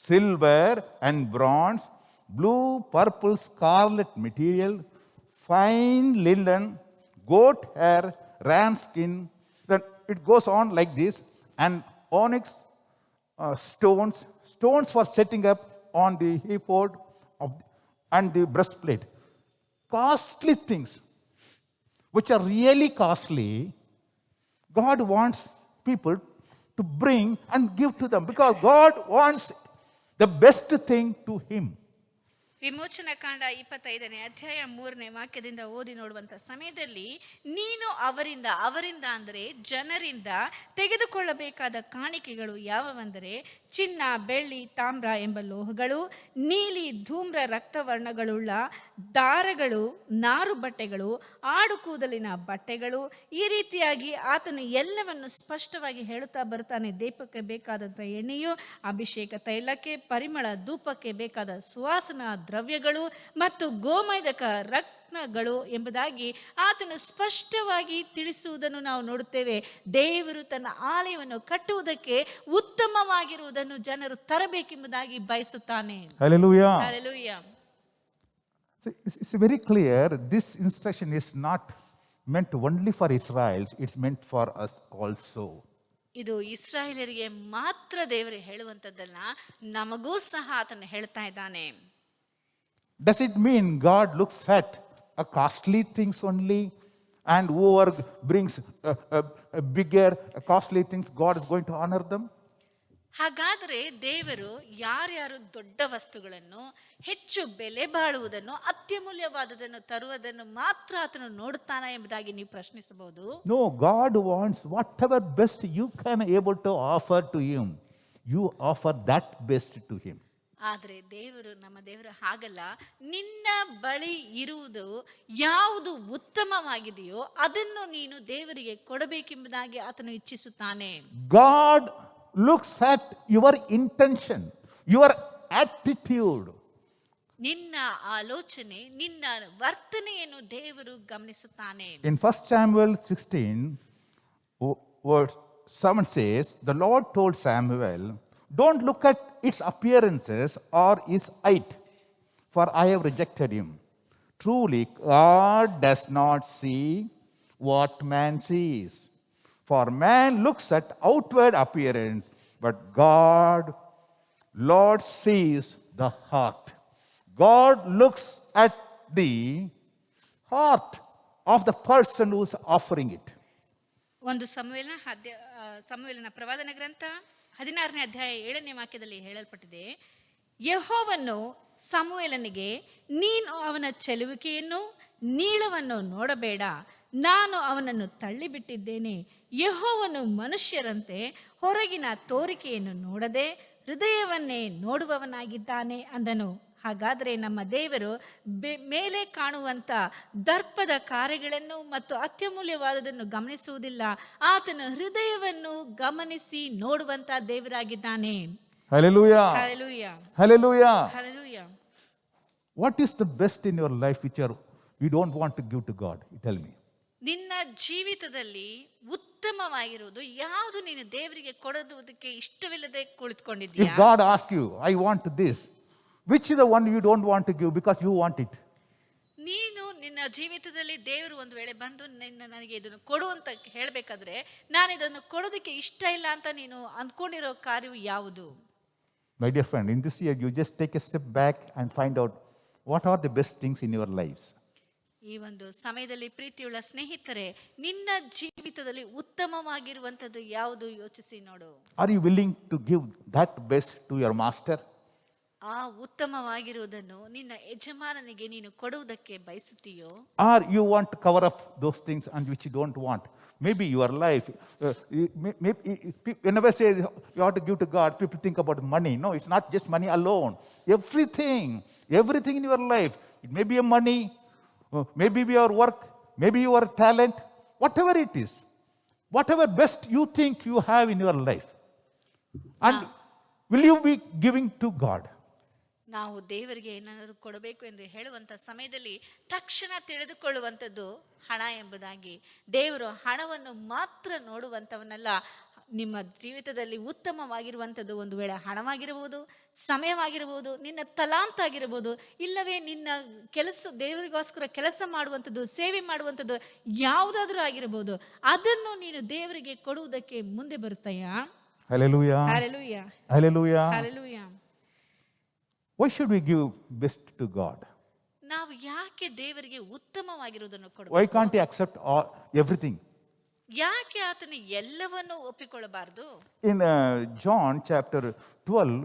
silver and bronze, blue, purple, scarlet material, fine linen, goat hair, ram skin. Then it goes on like this, and onyx stones for setting up on the ephod and the breastplate. Costly things, which are really costly, God wants people to bring and give to them, because God wants the best thing to him. ವಿಮೋಚನಾ ಕಾಂಡ 25ನೇ ಅಧ್ಯಾಯ 3ನೇ ವಾಕ್ಯದಿಂದ ಓದಿ ನೋಡುವಂಥ ಸಮಯದಲ್ಲಿ, ನೀನು ಅವರಿಂದ ಅಂದರೆ ಜನರಿಂದ ತೆಗೆದುಕೊಳ್ಳಬೇಕಾದ ಕಾಣಿಕೆಗಳು ಯಾವುವೆಂದರೆ ಚಿನ್ನ, ಬೆಳ್ಳಿ, ತಾಮ್ರ ಎಂಬ ಲೋಹಗಳು, ನೀಲಿ, ಧೂಮ್ರ, ರಕ್ತವರ್ಣಗಳುಳ್ಳ ದಾರಗಳು, ನಾರು ಬಟ್ಟೆಗಳು, ಆಡು ಕೂದಲಿನ ಬಟ್ಟೆಗಳು. ಈ ರೀತಿಯಾಗಿ ಆತನು ಎಲ್ಲವನ್ನು ಸ್ಪಷ್ಟವಾಗಿ ಹೇಳುತ್ತಾ ಬರ್ತಾನೆ. ದೀಪಕ್ಕೆ ಬೇಕಾದಂಥ ಎಣ್ಣೆಯು, ಅಭಿಷೇಕ ತೈಲಕ್ಕೆ, ಪರಿಮಳ ಧೂಪಕ್ಕೆ ಬೇಕಾದ ಸುವಾಸನಾ ದ್ರವ್ಯಗಳು ಮತ್ತು ಗೋಮೇಧಕ ರತ್ನಗಳು ಎಂಬುದಾಗಿ ಆತನು ಸ್ಪಷ್ಟವಾಗಿ ತಿಳಿಸುವುದನ್ನು ನಾವು ನೋಡುತ್ತೇವೆ. ದೇವರು ತನ್ನ ಆಲಯವನ್ನು ಕಟ್ಟುವುದಕ್ಕೆ ಉತ್ತಮವಾಗಿರುವುದನ್ನು ಜನರು ತರಬೇಕೆಂಬುದಾಗಿ ಬಯಸುತ್ತಾನೆ. Hallelujah. Hallelujah. So it's very clear, this instruction is not meant only for Israel, it's meant for us also. ಇದು ಇಸ್ರಾಯೇಲರಿಗೆ ಮಾತ್ರ ದೇವರು ಹೇಳುವಂಥದ್ದಲ್ಲ, ನಮಗೂ ಸಹ ಆತನು ಹೇಳ್ತಾ ಇದ್ದಾನೆ. Does it mean God looks at costly things only, and whoever brings bigger costly things, God is going to honor them? ಹಾಗಾದರೆ ದೇವರು ಯಾರ್ಯಾರು ದೊಡ್ಡ ವಸ್ತುಗಳನ್ನು, ಹೆಚ್ಚು ಬೆಲೆ ಬಾಳುವುದನ್ನು, ಅತ್ಯಮೂಲ್ಯವಾದದನ್ನು ತರುವುದನ್ನು ಮಾತ್ರ ಆತನು ನೋಡುತ್ತಾನ ಎಂಬುದಾಗಿ ನೀವು ಪ್ರಶ್ನಿಸಬಹುದು. No, God wants whatever best you can able to offer to Him, you offer that best to Him. ಆದರೆ ನಮ್ಮ ದೇವರು ಹಾಗಲ್ಲ. ನಿನ್ನ ಬಳಿ ಇರುವುದು ಯಾವುದು ಉತ್ತಮವಾಗಿದೆಯೋ ಅದನ್ನು ನೀನು ದೇವರಿಗೆ ಕೊಡಬೇಕೆಂಬುದಾಗಿ ಆತನು ಇಚ್ಛಿಸುತ್ತಾನೆ. God looks at your intention, your attitude. ನಿನ್ನ ಆಲೋಚನೆ, ನಿನ್ನ ವರ್ತನೆಯನ್ನು ದೇವರು ಗಮನಿಸುತ್ತಾನೆ. In 1 Samuel 16, verse 7 says, the Lord told Samuel, don't look at its appearances or his height, for I have rejected him. Truly, God does not see what man sees. For man looks at outward appearance, but Lord sees the heart. God looks at the heart of the person who is offering it. ಒಂದು ಸಮುವೇಲನ ಪ್ರವಾದನ ಗ್ರಂಥ 16ನೇ ಅಧ್ಯಾಯ 7ನೇ ವಾಕ್ಯದಲ್ಲಿ ಹೇಳಲ್ಪಟ್ಟಿದೆ, ಯೆಹೋವನು ಸಮುವೇಲನಿಗೆ, ನೀನು ಅವನ ಚೆಲುವಿಕೆಯನ್ನು ನೀಳವನ್ನು ನೋಡಬೇಡ, ನಾನು ಅವನನ್ನು ತಳ್ಳಿಬಿಟ್ಟಿದ್ದೇನೆ. ಯೆಹೋವನು ಮನುಷ್ಯರಂತೆ ಹೊರಗಿನ ತೋರಿಕೆಯನ್ನು ನೋಡದೆ ಹೃದಯವನ್ನೇ ನೋಡುವವನಾಗಿದ್ದಾನೆ ಅಂದನು. ಹಾಗಾದರೆ ನಮ್ಮ ದೇವರು ಮೇಲೆ ಕಾಣುವಂಥ ದರ್ಪದ ಕಾರ್ಯಗಳನ್ನು ಮತ್ತು ಅತ್ಯಮೂಲ್ಯವಾದದನ್ನು ಗಮನಿಸುವುದಿಲ್ಲ. ಆತನು ಹೃದಯವನ್ನು ಗಮನಿಸಿ ನೋಡುವಂತ ದೇವರಾಗಿದ್ದಾನೆ. Hallelujah. Hallelujah. Hallelujah. Hallelujah. What is the best in your life which you don't want to give to God? Tell me. ನಿನ್ನ ಜೀವಿತದಲ್ಲಿ ಉತ್ತಮವಾಗಿರುವುದು ಯಾವುದು ನೀನು ದೇವರಿಗೆ ಕೊಡೋದಕ್ಕೆ ಇಷ್ಟವಿಲ್ಲದೆ ಕುಳಿತುಕೊಂಡಿದ್ದೀಯಾ? If God asks you, I want this, which is the one you don't want to give because you want it? ನೀನು ನಿನ್ನ ಜೀವಿತದಲ್ಲಿ ದೇವರು ಒಂದು ವೇಳೆ ಬಂದು ನನಗೆ ಇದನ್ನು ಕೊಡು ಅಂತ ಹೇಳಬೇಕಾದ್ರೆ, ನಾನು ಇದನ್ನು ಕೊಡೋದಕ್ಕೆ ಇಷ್ಟ ಇಲ್ಲ ಅಂತ ನೀನು ಅಂದ್ಕೊಂಡಿರೋ ಕಾರ್ಯವು ಯಾವುದು? My dear friend, in this year you just take a step back and find out what are the best things in your lives. ಈ ಒಂದು ಸಮಯದಲ್ಲಿ ಪ್ರೀತಿಯುಳ್ಳ ಸ್ನೇಹಿತರೆ, ನಿನ್ನ ಜೀವಿತದಲ್ಲಿ ಉತ್ತಮವಾಗಿರುವಂತದ್ದು ಯಾವುದು ಯೋಚಿಸಿ ನೋಡು. Are you willing to give that best to your master? ಆ ಉತ್ತಮವಾಗಿರುವುದನ್ನು ನಿನ್ನ ಯಜಮಾನನಿಗೆ ನೀನು ಕೊಡುವುದಕ್ಕೆ ಬಯಸುತ್ತೀಯೋ? Or you want to cover up those things and which you don't want? Maybe your life, whenever I say you have to give to God, people think about money. No, it's not just money alone. Everything in your life. It may be a money, maybe your work, maybe your talent, whatever it is. Whatever best you think you have in your life. And will you be giving to God? ನಾವು ದೇವರಿಗೆ ಏನಾದರೂ ಕೊಡಬೇಕು ಎಂದು ಹೇಳುವಂಥ ಸಮಯದಲ್ಲಿ ತಕ್ಷಣ ತಿಳಿದುಕೊಳ್ಳುವಂಥದ್ದು ಹಣ ಎಂಬುದಾಗಿ. ದೇವರು ಹಣವನ್ನು ಮಾತ್ರ ನೋಡುವಂಥವನ್ನಲ್ಲ. ನಿಮ್ಮ ಜೀವಿತದಲ್ಲಿ ಉತ್ತಮವಾಗಿರುವಂಥದ್ದು ಒಂದು ವೇಳೆ ಹಣವಾಗಿರಬಹುದು, ಸಮಯವಾಗಿರಬಹುದು, ನಿನ್ನ ತಲಾಂತ ಆಗಿರಬಹುದು, ಇಲ್ಲವೇ ನಿನ್ನ ದೇವರಿಗೋಸ್ಕರ ಕೆಲಸ ಮಾಡುವಂಥದ್ದು, ಸೇವೆ ಮಾಡುವಂಥದ್ದು ಯಾವುದಾದ್ರೂ ಆಗಿರಬಹುದು. ಅದನ್ನು ನೀನು ದೇವರಿಗೆ ಕೊಡುವುದಕ್ಕೆ ಮುಂದೆ ಬರುತ್ತೀಯಾ? Hallelujah. Hallelujah. Hallelujah. Hallelujah. Why should we give best to God? ನಾವು ಯಾಕೆ ದೇವರಿಗೆ ಉತ್ತಮವಾಗಿರುವುದನ್ನು Why ಕೊಡಬೇಕು? can't He accept everything? ಯಾಕೆ ಆತನು ಎಲ್ಲವನ್ನೂ ಒಪ್ಪಿಕೊಳ್ಳಬಾರದು? In John chapter 12,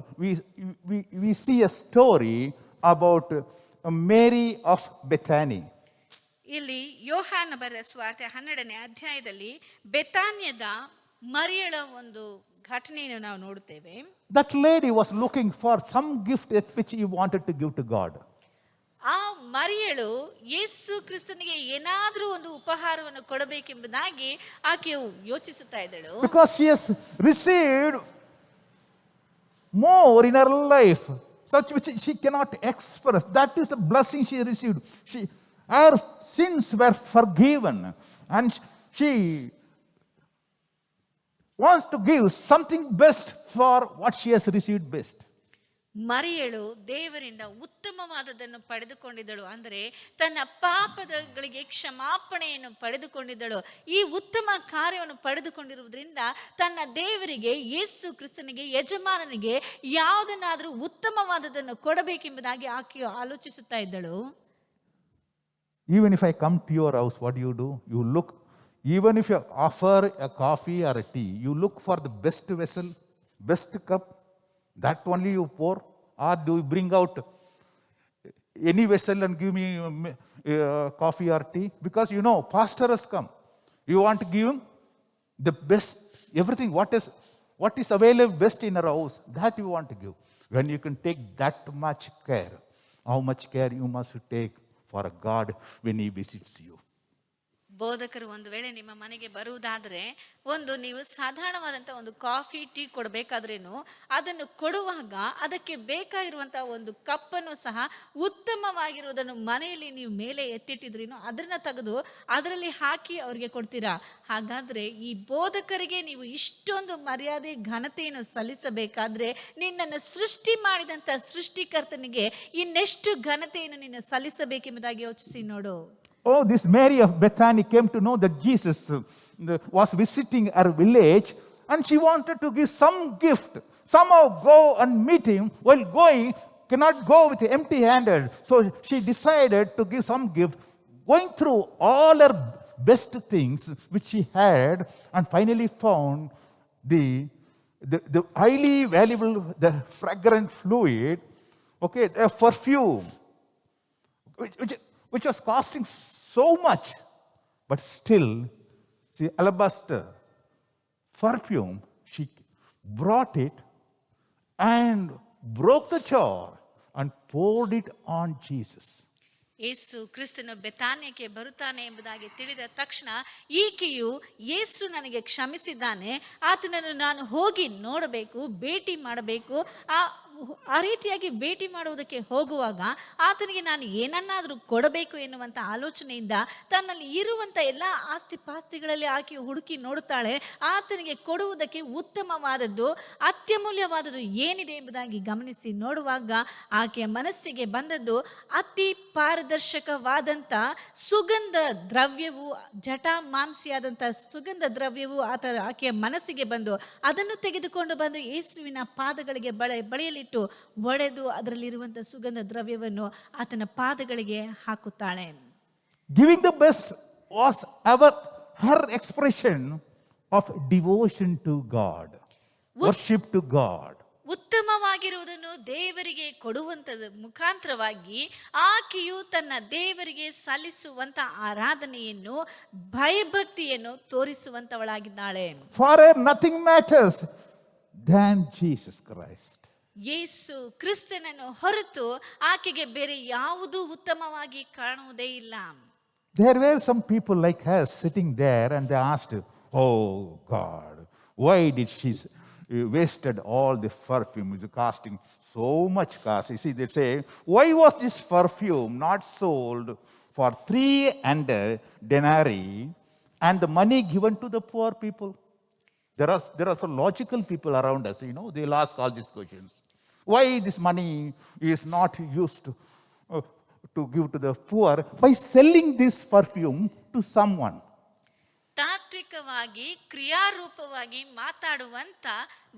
we see a story about Mary of Bethany. ಇಲ್ಲಿ ಯೋಹಾನ ಬರೆದ ಸ್ವಾರ್ಥ 12ನೇ ಅಧ್ಯಾಯದಲ್ಲಿ ಬೆತಾನ್ಯದ ಮರಿಯಳ ಒಂದು ಘಟನೆಯನ್ನು ನಾವು ನೋಡುತ್ತೇವೆ. That lady was looking for some gift which he wanted to give to God. ಆ ಮರಿಯಳು ಯೇಸು ಕ್ರಿಸ್ತನಿಗೆ ಏನಾದರೂ ಒಂದು ಉಪಹಾರವನ್ನು ಕೊಡಬೇಕೆಂಬುದಾಗಿ ಆಕೆಯು ಯೋಚಿಸುತ್ತಾ ಇದ್ದಳು. Because she has received more in her life, such which she cannot express. That is the blessing she received. Her sins were forgiven, and she wants to give something best for what she has received best. ಮರಿಯಳು ದೇವರಿಂದ ಉತ್ತಮವಾದದನ್ನು ಪಡೆದುಕೊಂಡಿದ್ದಳು, ಅಂದರೆ ತನ್ನ ಪಾಪಗಳಿಗೆ ಕ್ಷಮಾಪಣೆಯನ್ನು ಪಡೆದುಕೊಂಡಿದ್ದಳು. ಈ ಉತ್ತಮ ಕಾರ್ಯವನ್ನು ಪಡೆದುಕೊಂಡಿರುವುದರಿಂದ ತನ್ನ ದೇವರಿಗೆ, ಯೇಸು ಕ್ರಿಸ್ತನಿಗೆ, ಯಜಮಾನನಿಗೆ ಯಾವುದನ್ನಾದರೂ ಉತ್ತಮವಾದದನ್ನು ಕೊಡಬೇಕೆಂಬುದಾಗಿ ಆಕೆಯು ಆಲೋಚಿಸುತ್ತಾ ಇದ್ದಳು. Even if I come to your house, what do? You look, even if you offer a coffee or a tea, you look for the best vessel, best cup, that only you pour, or do you bring out any vessel and give me coffee or tea? Because you know, pastor has come. You want to give him the best, everything, what is available best in our house, that you want to give. When you can take that much care, how much care you must take for a God when he visits you. ಬೋಧಕರು ಒಂದು ವೇಳೆ ನಿಮ್ಮ ಮನೆಗೆ ಬರುವುದಾದರೆ, ಒಂದು ನೀವು ಸಾಧಾರಣವಾದಂಥ ಒಂದು coffee tea ಕೊಡಬೇಕಾದ್ರೇನು, ಅದನ್ನು ಕೊಡುವಾಗ ಅದಕ್ಕೆ ಬೇಕಾಗಿರುವಂಥ ಒಂದು ಕಪ್ಪನ್ನು ಸಹ ಉತ್ತಮವಾಗಿರುವುದನ್ನು ಮನೆಯಲ್ಲಿ ನೀವು ಮೇಲೆ ಎತ್ತಿಟ್ಟಿದ್ರೇನು ಅದನ್ನು ತೆಗೆದು ಅದರಲ್ಲಿ ಹಾಕಿ ಅವರಿಗೆ ಕೊಡ್ತೀರಾ? ಹಾಗಾದರೆ ಈ ಬೋಧಕರಿಗೆ ನೀವು ಇಷ್ಟೊಂದು ಮರ್ಯಾದೆ ಘನತೆಯನ್ನು ಸಲ್ಲಿಸಬೇಕಾದ್ರೆ ನಿನ್ನನ್ನು ಸೃಷ್ಟಿ ಮಾಡಿದಂಥ ಸೃಷ್ಟಿಕರ್ತನಿಗೆ ಇನ್ನೆಷ್ಟು ಘನತೆಯನ್ನು ನೀನು ಸಲ್ಲಿಸಬೇಕೆಂಬುದಾಗಿ ಯೋಚಿಸಿ ನೋಡು. Oh, this Mary of Bethany came to know that Jesus was visiting her village, and she wanted to give some gift. Somehow go and meet him. While going, cannot go with empty-handed. So she decided to give some gift, going through all her best things which she had, and finally found the highly valuable, the fragrant fluid, okay, a perfume, which was costing so much, but still, see, alabaster perfume, she brought it and broke the jar and poured it on Jesus. ಯೇಸು ಕ್ರಿಸ್ತನು ಬೆತಾನ್ಯಕ್ಕೆ ಬರುತ್ತಾನೆ ಎಂಬುದಾಗಿ ತಿಳಿದ ತಕ್ಷಣ ಈಕೆಯು, ಯೇಸು ನನಗೆ ಕ್ಷಮಿಸಿದ್ದಾನೆ, ಆತನನ್ನು ನಾನು ಹೋಗಿ ನೋಡಬೇಕು, ಭೇಟಿ ಮಾಡಬೇಕು. ಆ ರೀತಿಯಾಗಿ ಭೇಟಿ ಮಾಡುವುದಕ್ಕೆ ಹೋಗುವಾಗ ಆತನಿಗೆ ನಾನು ಏನನ್ನಾದರೂ ಕೊಡಬೇಕು ಎನ್ನುವಂಥ ಆಲೋಚನೆಯಿಂದ ತನ್ನಲ್ಲಿ ಇರುವಂಥ ಎಲ್ಲ ಆಸ್ತಿ ಪಾಸ್ತಿಗಳಲ್ಲಿ ಆಕೆ ಹುಡುಕಿ ನೋಡುತ್ತಾಳೆ. ಆತನಿಗೆ ಕೊಡುವುದಕ್ಕೆ ಉತ್ತಮವಾದದ್ದು, ಅತ್ಯಮೂಲ್ಯವಾದದ್ದು ಏನಿದೆ ಎಂಬುದಾಗಿ ಗಮನಿಸಿ ನೋಡುವಾಗ ಆಕೆಯ ಮನಸ್ಸಿಗೆ ಬಂದದ್ದು ಅತಿ ಪಾರದರ್ಶಕವಾದಂಥ ಸುಗಂಧ ದ್ರವ್ಯವು, ಜಟಾಮಾಂಸಿಯಾದಂಥ ಸುಗಂಧ ದ್ರವ್ಯವು ಆಕೆಯ ಮನಸ್ಸಿಗೆ ಬಂದು ಅದನ್ನು ತೆಗೆದುಕೊಂಡು ಬಂದು ಯೇಸುವಿನ ಪಾದಗಳಿಗೆ ಬಳಿಯಲ್ಲಿ ಒಡೆದು ಅದರಲ್ಲಿರುವಂತಹ ಸುಗಂಧ ದ್ರವ್ಯವನ್ನು ಆತನ ಪಾದಗಳಿಗೆ ಹಾಕುತ್ತಾಳೆ. Giving the best was her expression of devotion to God, worship to God. ಉತ್ತಮವಾಗಿರುವುದನ್ನು ದೇವರಿಗೆ ಕೊಡುವಂತದ ಮುಖಾಂತರವಾಗಿ ಆಕೆಯು ತನ್ನ ದೇವರಿಗೆ ಸಲ್ಲಿಸುವಂತ ಆರಾಧನೆಯನ್ನು, ಭಯಭಕ್ತಿಯನ್ನು ತೋರಿಸುವಂತವಳಾಗಿದ್ದಾಳೆ. For her nothing matters than Jesus Christ. ಯೇಸು ಕ್ರಿಸ್ತನನ್ನು ಹೊರತು ಆಕೆಗೆ ಬೇರೆ ಯಾವುದೂ ಉತ್ತಮವಾಗಿ ಕಾಣುವುದೇ ಇಲ್ಲ. There were some people like us sitting there, and they asked, "Oh God, why did she wasted all the perfume? Is costing so much cost?" You see, they say, "Why was this perfume not sold for 300 denarii and the money given to the poor people?" There are some logical people around us, you know, they'll ask all these questions. Why this money is not used to give to the poor by selling this perfume to someone? ತಾತ್ವಿಕ ತಾತ್ವಿಕವಾಗಿ ಕ್ರಿಯಾರೂಪವಾಗಿ ಮಾತಾಡುವಂತ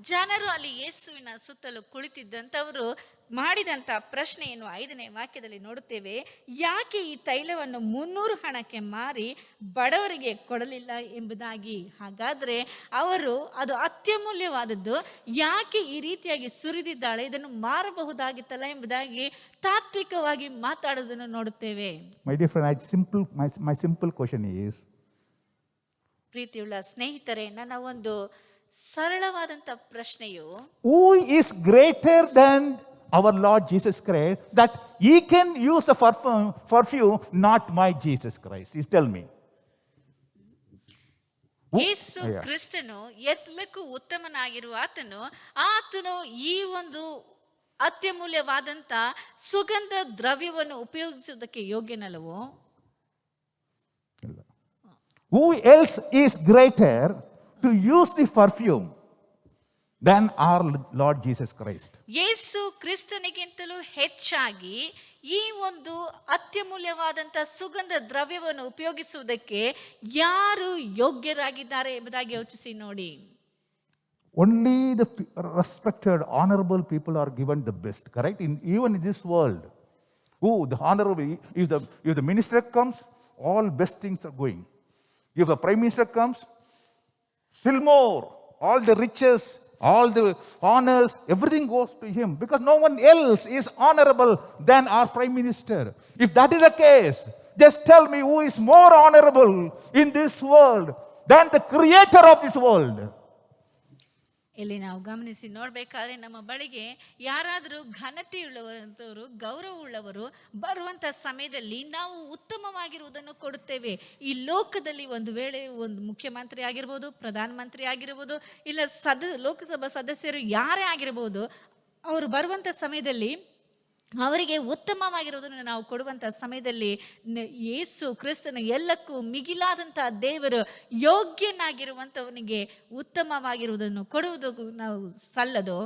ಜನರು ಅಲ್ಲಿ ಯೇಸುವಿನ ಸುತ್ತಲೂ ಕುಳಿತಿದ್ದಂಥವರು ಮಾಡಿದಂಥ ಪ್ರಶ್ನೆಯನ್ನು 5ನೇ ವಾಕ್ಯದಲ್ಲಿ ನೋಡುತ್ತೇವೆ. ಯಾಕೆ ಈ ತೈಲವನ್ನು 300 ಹಣಕ್ಕೆ ಮಾರಿ ಬಡವರಿಗೆ ಕೊಡಲಿಲ್ಲ ಎಂಬುದಾಗಿ. ಹಾಗಾದ್ರೆ ಅವರು ಅದು ಅತ್ಯಮೂಲ್ಯವಾದದ್ದು, ಯಾಕೆ ಈ ರೀತಿಯಾಗಿ ಸುರಿದಿದ್ದಾಳೆ, ಇದನ್ನು ಮಾರಬಹುದಾಗಿತ್ತಲ್ಲ ಎಂಬುದಾಗಿ ತಾತ್ವಿಕವಾಗಿ ಮಾತಾಡೋದನ್ನು ನೋಡುತ್ತೇವೆ. My dear friend, my simple question is, ಪ್ರೀತಿಯುಳ್ಳ ಸ್ನೇಹಿತರೆ, ನನ್ನ ಒಂದು ಸರಳವಾದಂಥ ಪ್ರಶ್ನೆಯು, who is greater than our Lord Jesus Christ that he can use the perfume, not my Jesus Christ? Please tell me. Yesu Yeah. ಕ್ರಿಸ್ತನು ಎಲ್ಲಕ್ಕೂ ಉತ್ತಮನಾಗಿರುವ ಆತನು ಈ ಒಂದು ಅತ್ಯಮೂಲ್ಯವಾದಂಥ ಸುಗಂಧ ದ್ರವ್ಯವನ್ನು ಉಪಯೋಗಿಸುವುದಕ್ಕೆ ಯೋಗ್ಯನಲ್ಲವೋ? Who else is greater to use the perfume than our Lord Jesus Christ? ಯೇಸು ಕ್ರಿಸ್ತನಿಗಿಂತಲೂ ಹೆಚ್ಚಾಗಿ ಈ ಒಂದು ಅತ್ಯಮೂಲ್ಯವಾದಂಥ ಸುಗಂಧ ದ್ರವ್ಯವನ್ನು ಉಪಯೋಗಿಸುವುದಕ್ಕೆ ಯಾರು ಯೋಗ್ಯರಾಗಿದ್ದಾರೆ ಎಂಬುದಾಗಿ ಯೋಚಿಸಿ ನೋಡಿ. Only the respected, honorable people are given the best, correct? Even in this world. Oh, the honorable, if the minister comes, all best things are going. If a prime minister comes, still more, all the riches, all the honors, everything goes to him, because no one else is honorable than our prime minister. If that is the case, just tell me who is more honorable in this world than the creator of this world. ಇಲ್ಲಿ ನಾವು ಗಮನಿಸಿ ನೋಡ್ಬೇಕಾದ್ರೆ ನಮ್ಮ ಬಳಿಗೆ ಯಾರಾದರೂ ಘನತೆಯುಳ್ಳವರಂತವರು, ಗೌರವವುಳ್ಳವರು ಬರುವಂತ ಸಮಯದಲ್ಲಿ ನಾವು ಉತ್ತಮವಾಗಿರುವುದನ್ನು ಕೊಡುತ್ತೇವೆ. ಈ ಲೋಕದಲ್ಲಿ ಒಂದು ವೇಳೆ ಒಂದು ಮುಖ್ಯಮಂತ್ರಿ ಆಗಿರ್ಬೋದು, ಪ್ರಧಾನಮಂತ್ರಿ ಆಗಿರ್ಬೋದು, ಇಲ್ಲ ಲೋಕಸಭಾ ಸದಸ್ಯರು ಯಾರೇ ಆಗಿರ್ಬೋದು, ಅವರು ಬರುವಂತ ಸಮಯದಲ್ಲಿ ಅವರಿಗೆ ಉತ್ತಮವಾಗಿರುವುದನ್ನು ನಾವು ಕೊಡುವಂಥ ಸಮಯದಲ್ಲಿ ಯೇಸು ಕ್ರಿಸ್ತನ ಎಲ್ಲಕ್ಕೂ ಮಿಗಿಲಾದಂಥ ದೇವರು ಯೋಗ್ಯನಾಗಿರುವಂಥವನಿಗೆ ಉತ್ತಮವಾಗಿರುವುದನ್ನು ಕೊಡುವುದು ನಾವು ಸಲ್ಲದು.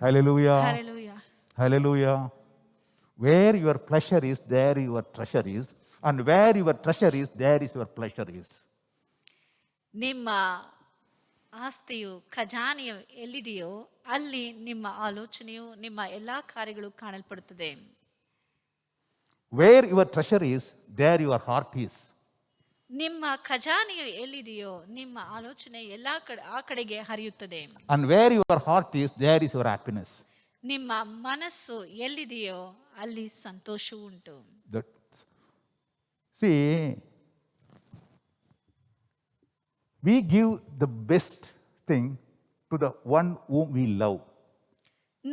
Hallelujah. Hallelujah. Hallelujah. Where your pleasure is, there your treasure is. And where your treasure is, there is your pleasure is. ನಿಮ್ಮ ಆಸ್ತಿಯು, ಖಜಾನೆಯು ಎಲ್ಲಿದೆಯೋ ಅಲ್ಲಿ ನಿಮ್ಮ ಆಲೋಚನೆಯು, ನಿಮ್ಮ ಎಲ್ಲಾ ಕಾರ್ಯಗಳು ಕಾಣಲ್ಪಡುತ್ತದೆ. Where your treasure is, there your heart is. ನಿಮ್ಮ ಖಜಾನೆಯು ಎಲ್ಲಿದೆಯೋ ನಿಮ್ಮ ಆಲೋಚನೆ ಎಲ್ಲಾ ಆ ಕಡೆಗೆ ಹರಿಯುತ್ತದೆ. And where your heart is, there is your happiness. ನಿಮ್ಮ ಮನಸ್ಸು ಎಲ್ಲಿದೆಯೋ ಅಲ್ಲಿ ಸಂತೋಷವೂ ಉಂಟು. See, we give the best thing to the one whom we love.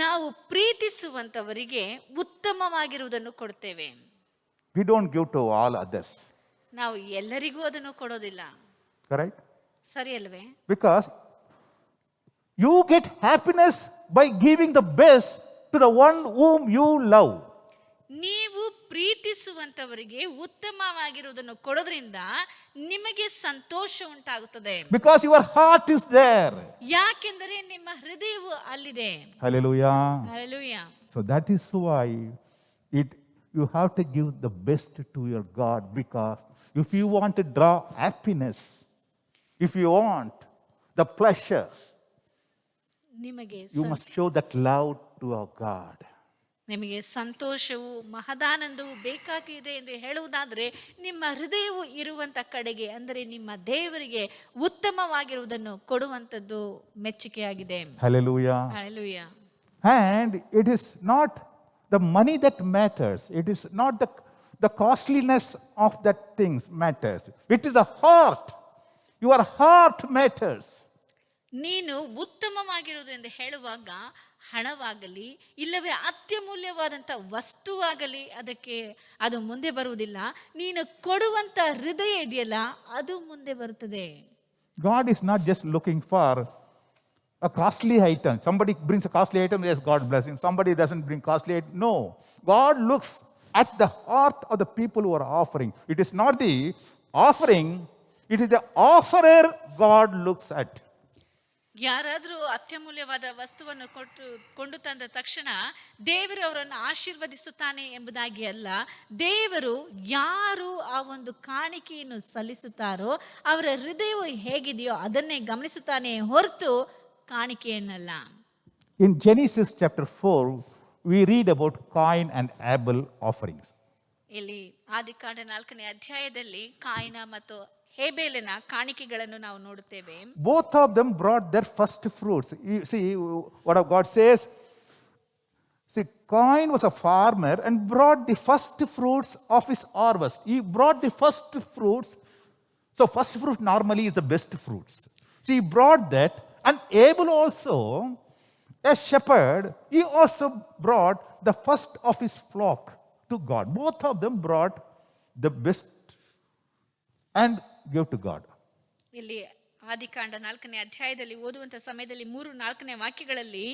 ನಾವು ಪ್ರೀತಿಸುವಂತವರಿಗೆ ಉತ್ತಮವಾಗಿರುವುದನ್ನು ಕೊಡ್ತೇವೆ. We don't give to all others. ನಾವು ಎಲ್ಲರಿಗೂ ಅದನ್ನು ಕೊಡೋದಿಲ್ಲ. Correct? ಸರಿ ಅಲ್ವೇ? Because you get happiness by giving the best to the one whom you love. ನೀವು ಪ್ರೀತಿಸುವಂತವರಿಗೆ ಉತ್ತಮವಾಗಿರುವುದನ್ನು ಕೊಡೋದ್ರಿಂದ ನಿಮಗೆ ಸಂತೋಷ ಉಂಟಾಗುತ್ತದೆ. Because your heart is there. ಯಾಕೆಂದರೆ ನಿಮ್ಮ ಹೃದಯವು ಅಲ್ಲಿದೆ. Hallelujah. Hallelujah. So that is why you have to give the best to your God, because if you want to draw happiness, if you want the pleasure, ನಿಮಗೆ you must show that love to our God. ನಿಮಗೆ ಸಂತೋಷವು ಮಹದಾನಂದವು ಬೇಕಾಗಿದೆ ಎಂದು ಹೇಳುವುದಾದರೆ ನಿಮ್ಮ ಹೃದಯವು ಇರುವಂತ ಕಡೆಗೆ, ಅಂದರೆ ನಿಮ್ಮ ದೇವರಿಗೆ ಉತ್ತಮವಾಗಿರುವುದನ್ನು ಕೊಡುವಂಥದ್ದು ಮೆಚ್ಚುಗೆಯಾಗಿದೆ. Hallelujah. Hallelujah. And it is not the money that matters. It is not the costliness of that things matters. It is the heart. Your heart matters. ನೀನು ಉತ್ತಮವಾಗಿರುವುದು ಎಂದು ಹೇಳುವಾಗ ಹಣವಾಗಲಿ ಇಲ್ಲವೇ ಅತ್ಯಮೂಲ್ಯವಾದಂಥ ವಸ್ತುವಾಗಲಿ ಅದು ಮುಂದೆ ಬರುವುದಿಲ್ಲ. ನೀನು ಕೊಡುವಂತ ಹೃದಯ ಇದೆಯಲ್ಲ ಅದು ಮುಂದೆ ಬರುತ್ತದೆ. God is not just looking for a costly item. Somebody brings a costly item, yes, God bless him. Somebody doesn't bring costly item. No. God looks at the heart of the people who are offering. It is not the offering, it is the offerer God looks at. ಯಾರಾದರೂ ಅತ್ಯಮೂಲ್ಯವಾದ ವಸ್ತುವನ್ನು ಕೊಂಡು ತಂದ ತಕ್ಷಣ ದೇವರು ಅವರನ್ನು ಆಶೀರ್ವದಿಸುತ್ತಾನೆ ಎಂಬುದಾಗಿ ಅಲ್ಲ, ದೇವರು ಯಾರು ಆ ಒಂದು ಕಾಣಿಕೆಯನ್ನು ಸಲ್ಲಿಸುತ್ತಾರೋ ಅವರ ಹೃದಯವು ಹೇಗಿದೆಯೋ ಅದನ್ನೇ ಗಮನಿಸುತ್ತಾನೆ ಹೊರತು ಕಾಣಿಕೆಯನ್ನಲ್ಲ. In Genesis chapter 4, we read about Cain and Abel offerings. ಇಲ್ಲಿ ಆದಿಕಾಂಡ 4ನೇ ಅಧ್ಯಾಯದಲ್ಲಿ ಕಾಯಿನ ಮತ್ತು ಹೇಬೇಲನ ಕಾಣಿಕೆಗಳನ್ನು ನಾವು ನೋಡುತ್ತೇವೆ. Both of them brought their first fruits. You see what God says. See, Cain was a farmer and brought the first fruits of his harvest. He brought the first fruits. So first fruit normally is the best fruits. So he brought that, and Abel also, a shepherd, he also brought the first of his flock to God. Both of them brought the best and gave to God. ಇಲ್ಲಿ ಆದಿಕಾಂಡ 4ನೇ ಅಧ್ಯಾಯದಲ್ಲಿ ಓದುವಂತ ಸಮಯದಲ್ಲಿ 3-4ನೇ ವಾಕ್ಯಗಳಲ್ಲಿ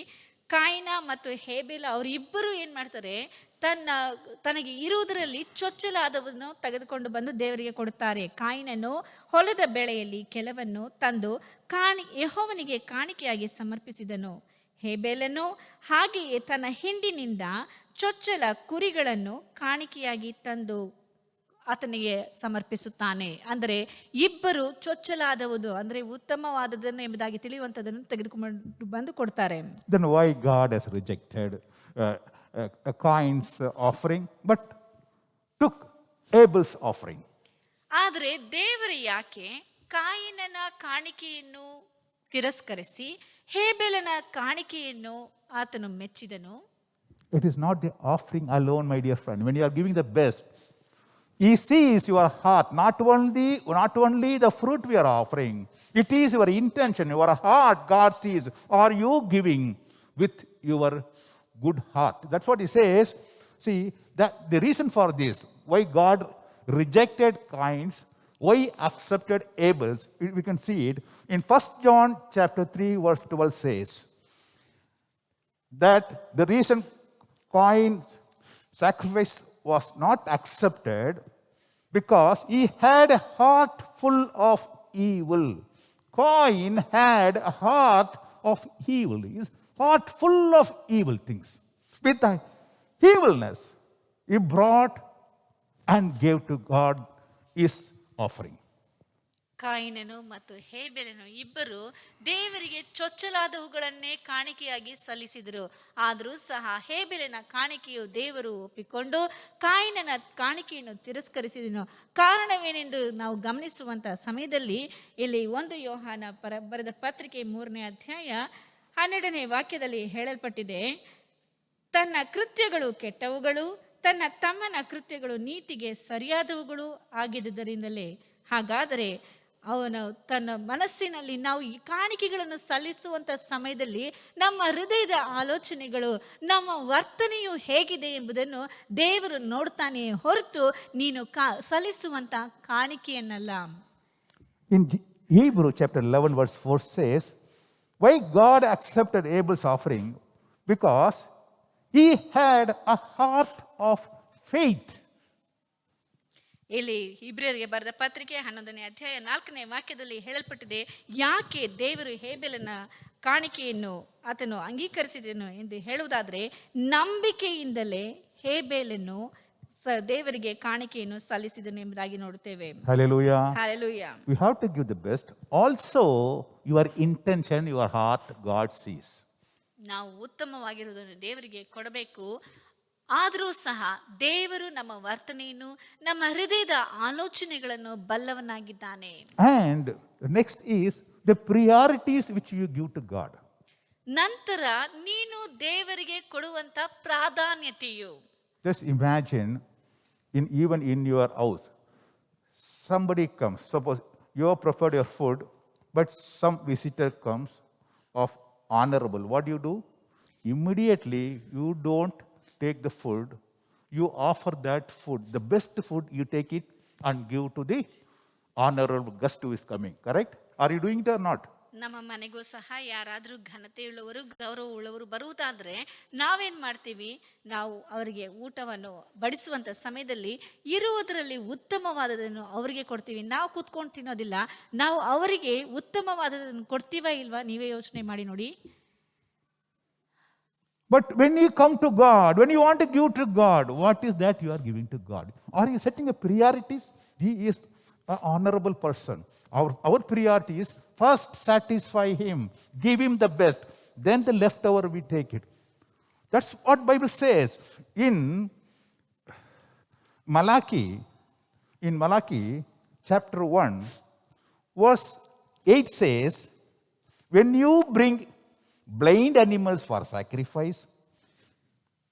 ಕಾಯಿನ ಮತ್ತು ಹೇಬೇಲ ಅವರಿಬ್ಬರು ಏನ್ ಮಾಡ್ತಾರೆ, ತನಗೆ ಇರುವುದರಲ್ಲಿ ಚೊಚ್ಚಲಾದವನ್ನು ತೆಗೆದುಕೊಂಡು ಬಂದು ದೇವರಿಗೆ ಕೊಡುತ್ತಾರೆ. ಕಾಯಿನನು ಹೊಲದ ಬೆಳೆಯಲ್ಲಿ ಕೆಲವನ್ನು ತಂದು ಯೆಹೋವನಿಗೆ ಕಾಣಿಕೆಯಾಗಿ ಸಮರ್ಪಿಸಿದನು. ಹೇಬೇಲನು ಹಾಗೆಯೇ ತನ್ನ ಹಿಂಡಿನಿಂದ ಚೊಚ್ಚಲ ಕುರಿಗಳನ್ನು ಕಾಣಿಕೆಯಾಗಿ ತಂದು ಆತನಿಗೆ ಸಮರ್ಪಿಸುತ್ತಾನೆ. ಅಂದರೆ ಇಬ್ಬರು ಚೊಚ್ಚಲಾದವುದು ಅಂದರೆ ಉತ್ತಮವಾದದನ್ನು ಎಂಬುದಾಗಿ ತಿಳಿಯುವಂಥದ್ದನ್ನು ತೆಗೆದುಕೊಂಡು ಬಂದು ಕೊಡ್ತಾರೆ. Then why God has rejected Cain's offering but took Abel's offering? ಆದರೆ ದೇವರು ಯಾಕೆ ಕಾಯಿನನ ಕಾಣಿಕೆಯನ್ನು ತಿರಸ್ಕರಿಸಿ ಹೇಬೇಲನ ಕಾಣಿಕೆಯನ್ನು ಆತನು ಮೆಚ್ಚಿದನು? It is not the offering alone, my dear friend. When you are giving the best, He sees your heart, not only the fruit we are offering. It is your intention, your heart. God sees. Are you giving with your good heart? That's what He says. See, that the reason for this, why God rejected Cain's, why accepted Abel's, we can see it in 1 John chapter 3 verse 12 says that the reason Cain's sacrifice was not accepted because he had a heart full of evil. Cain had a heart of evil. His heart full of evil things. With the evilness, he brought and gave to God his offering. ಕಾಯಿನನು ಮತ್ತು ಹೇಬೇಲನು ಇಬ್ಬರು ದೇವರಿಗೆ ಚೊಚ್ಚಲಾದವುಗಳನ್ನೇ ಕಾಣಿಕೆಯಾಗಿ ಸಲ್ಲಿಸಿದರು. ಆದರೂ ಸಹ ಹೇಬೇಲನ ಕಾಣಿಕೆಯು ದೇವರು ಒಪ್ಪಿಕೊಂಡು ಕಾಯಿನನ ಕಾಣಿಕೆಯನ್ನು ತಿರಸ್ಕರಿಸಿದನು. ಕಾರಣವೇನೆಂದು ನಾವು ಗಮನಿಸುವಂಥ ಸಮಯದಲ್ಲಿ ಇಲ್ಲಿ 1 ಯೋಹಾನ ಬರೆದ ಪತ್ರಿಕೆ 3ನೇ ಅಧ್ಯಾಯ 12ನೇ ವಾಕ್ಯದಲ್ಲಿ ಹೇಳಲ್ಪಟ್ಟಿದೆ, ತನ್ನ ಕೃತ್ಯಗಳು ಕೆಟ್ಟವುಗಳು, ತನ್ನ ತಮ್ಮನ ಕೃತ್ಯಗಳು ನೀತಿಗೆ ಸರಿಯಾದವುಗಳು ಆಗಿದ್ದುದರಿಂದಲೇ. ಹಾಗಾದರೆ ಅವನು ತನ್ನ ಮನಸ್ಸಿನಲ್ಲಿ ನಾವು ಈ ಕಾಣಿಕೆಗಳನ್ನು ಸಲ್ಲಿಸುವಂಥ ಸಮಯದಲ್ಲಿ ನಮ್ಮ ಹೃದಯದ ಆಲೋಚನೆಗಳು, ನಮ್ಮ ವರ್ತನೆಯು ಹೇಗಿದೆ ಎಂಬುದನ್ನು ದೇವರು ನೋಡ್ತಾನೆ ಹೊರತು ನೀನು ಸಲ್ಲಿಸುವಂಥ ಕಾಣಿಕೆಯನ್ನಲ್ಲ. In Hebrew chapter 11 verse 4 says, why God accepted Abel's offering? Because he had a heart of faith. ಇಲ್ಲಿ ಇಬ್ರಿಯರಿಗೆ ಬರೆದ ಪತ್ರಿಕೆ 11ನೇ ಅಧ್ಯಾಯ 4ನೇ ವಾಕ್ಯದಲ್ಲಿ ಹೇಳಲ್ಪಟ್ಟಿದೆ, ಯಾಕೆ ದೇವರು ಹೇಬೇಲನ ಕಾಣಿಕೆಯನ್ನು ಆತನು ಅಂಗೀಕರಿಸಿದನು ಎಂದು ಹೇಳುವುದಾದರೆ, ನಂಬಿಕೆಯಿಂದಲೇ ಹೇಬೇಲನು ದೇವರಿಗೆ ಕಾಣಿಕೆಯನ್ನು ಸಲ್ಲಿಸಿದನು ಎಂಬುದಾಗಿ ನೋಡುತ್ತೇವೆ. Hallelujah. Hallelujah. We have to give the best. Also, your intention, your heart, God sees. ನಾವು ಉತ್ತಮವಾಗಿರುವುದನ್ನು ದೇವರಿಗೆ ಕೊಡಬೇಕು. ಆದರೂ ಸಹ ದೇವರು ನಮ್ಮ ವರ್ತನೆಯನ್ನು, ನಮ್ಮ ಹೃದಯದ ಆಲೋಚನೆಗಳನ್ನು ಬಲ್ಲವನಾಗಿದ್ದಾನೆ. And next is the priorities which you give to God. ನಂತರ ನೀನು ದೇವರಿಗೆ ಕೊಡುವಂತ ಪ್ರಾಧಾನ್ಯತೆಯು. Just imagine, even in your house, somebody comes. Suppose you have prepared your food, but some visitor comes of honorable. What do? Immediately, you don't take the food. You offer that food, the best food, you take it and give to the honorable guest who is coming. Correct? Are you doing it or not? ನಮ್ಮ ಮನೆಗೂ ಸಹ ಯಾರಾದರೂ ಘನತೆಯುಳ್ಳವರು ಗೌರವವುಳ್ಳವರು ಬರುವುದಾದರೆ ನಾವೇನು ಮಾಡ್ತೀವಿ, ನಾವು ಅವರಿಗೆ ಊಟವನ್ನು ಬಡಿಸುವಂಥ ಸಮಯದಲ್ಲಿ ಇರುವುದರಲ್ಲಿ ಉತ್ತಮವಾದದನ್ನು ಅವರಿಗೆ ಕೊಡ್ತೀವಿ. ನಾವು ಕೂತ್ಕೊಂಡು ತಿನ್ನೋದಿಲ್ಲ, ನಾವು ಅವರಿಗೆ ಉತ್ತಮವಾದದನ್ನು ಕೊಡ್ತೀವಾ ಇಲ್ವಾ? ನೀವೇ ಯೋಚನೆ ಮಾಡಿ ನೋಡಿ. But when you come to God, when you want to give to God, what is that you are giving to God? Are you setting a priorities? He is an honorable person. Our priority is first satisfy Him, give Him the best, then the leftover we take it. That's what Bible says. In Malachi chapter 1, verse 8 says, when you bring blind animals for sacrifice,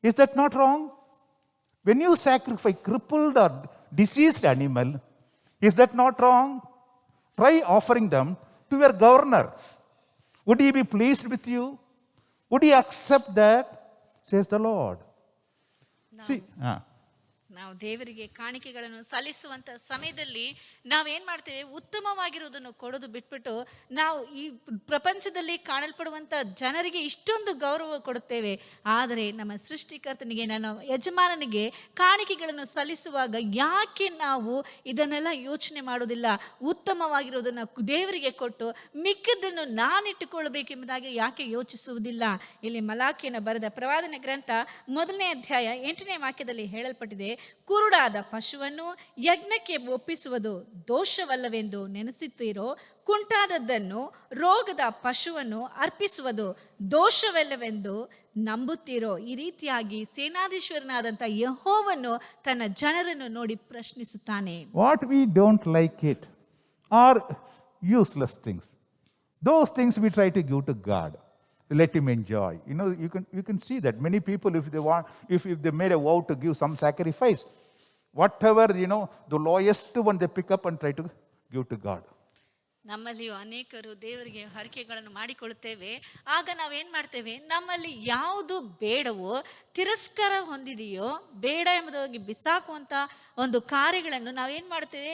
is that not wrong? When you sacrifice crippled or diseased animal, is that not wrong? Try offering them to your governor. Would he be pleased with you? Would he accept that? Says the Lord. See, ನಾವು ದೇವರಿಗೆ ಕಾಣಿಕೆಗಳನ್ನು ಸಲ್ಲಿಸುವಂಥ ಸಮಯದಲ್ಲಿ ನಾವೇನು ಮಾಡ್ತೇವೆ, ಉತ್ತಮವಾಗಿರುವುದನ್ನು ಕೊಡೋದು ಬಿಟ್ಬಿಟ್ಟು ನಾವು ಈ ಪ್ರಪಂಚದಲ್ಲಿ ಕಾಣಲ್ಪಡುವಂಥ ಜನರಿಗೆ ಇಷ್ಟೊಂದು ಗೌರವ ಕೊಡುತ್ತೇವೆ. ಆದರೆ ನಮ್ಮ ಸೃಷ್ಟಿಕರ್ತನಿಗೆ, ನನ್ನ ಯಜಮಾನನಿಗೆ ಕಾಣಿಕೆಗಳನ್ನು ಸಲ್ಲಿಸುವಾಗ ಯಾಕೆ ನಾವು ಇದನ್ನೆಲ್ಲ ಯೋಚನೆ ಮಾಡೋದಿಲ್ಲ? ಉತ್ತಮವಾಗಿರೋದನ್ನು ದೇವರಿಗೆ ಕೊಟ್ಟು ಮಿಕ್ಕದನ್ನು ನಾನಿಟ್ಟುಕೊಳ್ಳಬೇಕೆಂಬುದಾಗಿ ಯಾಕೆ ಯೋಚಿಸುವುದಿಲ್ಲ? ಇಲ್ಲಿ ಮಲಾಕಿಯನ್ನು ಬರೆದ ಪ್ರವಾದನೆ ಗ್ರಂಥ 1ನೇ ಅಧ್ಯಾಯ 8ನೇ ವಾಕ್ಯದಲ್ಲಿ ಹೇಳಲ್ಪಟ್ಟಿದೆ, ಕುರುಡಾದ ಪಶುವನ್ನು ಯಜ್ಞಕ್ಕೆ ಒಪ್ಪಿಸುವುದು ದೋಷವಲ್ಲವೆಂದು ನೆನೆಸುತ್ತೀರೋ, ಕುಂಟಾದದ್ದನ್ನು ರೋಗದ ಪಶುವನ್ನು ಅರ್ಪಿಸುವುದು ದೋಷವಲ್ಲವೆಂದು ನಂಬುತ್ತೀರೋ? ಈ ರೀತಿಯಾಗಿ ಸೇನಾಧೀಶ್ವರನಾದಂಥ ಯೆಹೋವನು ತನ್ನ ಜನರನ್ನು ನೋಡಿ ಪ್ರಶ್ನಿಸುತ್ತಾನೆ. What we don't like it are useless things. Those things we try to give to God. Let Him enjoy. You know, you can see that many people, if they want, if they made a vow to give some sacrifice, whatever, you know, the lowest one they pick up and try to give to God. ನಮ್ಮಲ್ಲಿಯೂ ಅನೇಕರು ದೇವರಿಗೆ ಹರಕೆಗಳನ್ನು ಮಾಡಿಕೊಳ್ಳುತ್ತೇವೆ. ಆಗ ನಾವೇನು ಮಾಡ್ತೇವೆ, ನಮ್ಮಲ್ಲಿ ಯಾವುದು ಬೇಡವೋ, ತಿರಸ್ಕಾರ ಹೊಂದಿದೆಯೋ, ಬೇಡ ಎಂಬುದಾಗಿ ಬಿಸಾಕುವಂಥ ಒಂದು ಕಾರ್ಯಗಳನ್ನು ನಾವೇನು ಮಾಡ್ತೇವೆ,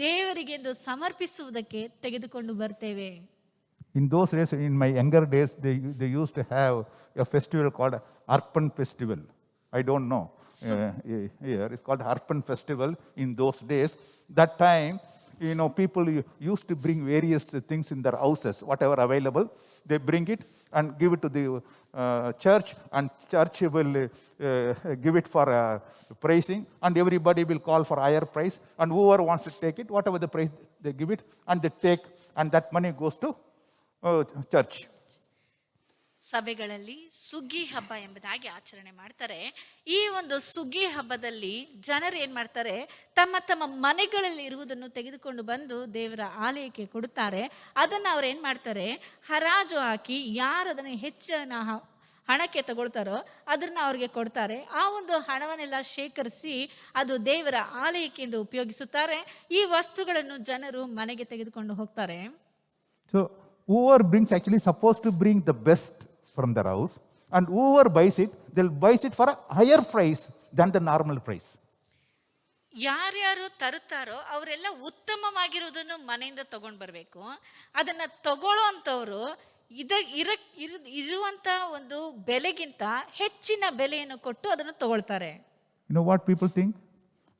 ದೇವರಿಗೆಂದು ಸಮರ್ಪಿಸುವುದಕ್ಕೆ ತೆಗೆದುಕೊಂಡು ಬರ್ತೇವೆ. In those days, in my younger days, they used to have a festival called Arpan Festival. I don't know. Here it's called Arpan Festival. In those days, that time, you know, people used to bring various things in their houses, whatever available. They bring it and give it to the church, and church will give it for praising, and everybody will call for higher price, and whoever wants to take it, whatever the price, they give it, and they take, and that money goes to church. ಸಭೆಗಳಲ್ಲಿ ಸುಗ್ಗಿ ಹಬ್ಬ ಎಂಬುದಾಗಿ ಆಚರಣೆ ಮಾಡ್ತಾರೆ. ಈ ಒಂದು ಸುಗ್ಗಿ ಹಬ್ಬದಲ್ಲಿ ಜನರು ಏನು ಮಾಡ್ತಾರೆ, ತಮ್ಮ ತಮ್ಮ ಮನೆಗಳಲ್ಲಿ ಇರುವುದನ್ನು ತೆಗೆದುಕೊಂಡು ಬಂದು ದೇವರ ಆಲಯಕ್ಕೆ ಕೊಡುತ್ತಾರೆ. ಅದನ್ನು ಅವ್ರು ಏನು ಮಾಡ್ತಾರೆ, ಹರಾಜು ಹಾಕಿ ಯಾರು ಅದನ್ನು ಹೆಚ್ಚಿನ ಹಣಕ್ಕೆ ತಗೊಳ್ತಾರೋ ಅದನ್ನು ಅವ್ರಿಗೆ ಕೊಡ್ತಾರೆ. ಆ ಒಂದು ಹಣವನ್ನೆಲ್ಲ ಶೇಖರಿಸಿ ಅದು ದೇವರ ಆಲಯಕ್ಕೆ ಎಂದು ಉಪಯೋಗಿಸುತ್ತಾರೆ. ಈ ವಸ್ತುಗಳನ್ನು ಜನರು ಮನೆಗೆ ತೆಗೆದುಕೊಂಡು ಹೋಗ್ತಾರೆ. So whoever brings, actually supposed to bring the best from their house, and whoever buys it, they'll buy it for a higher price than the normal price. ಯಾರ್ಯಾರು ತರುತ್ತಾರೋ ಅವರೆಲ್ಲ ಉತ್ತಮವಾಗಿರುವುದನ್ನು ಮನೆಯಿಂದ ತಗೊಂಡು ಬರಬೇಕು. ಅದನ್ನ ತಗೊಳ್ಳೋ ಅಂಥವ್ರು ಇರುವಂತ ಒಂದು ಬೆಲೆಗಿಂತ ಹೆಚ್ಚಿನ ಬೆಲೆಯನ್ನು ಕೊಟ್ಟು ಅದನ್ನು ತಗೊಳ್ತಾರೆ. You know what people think?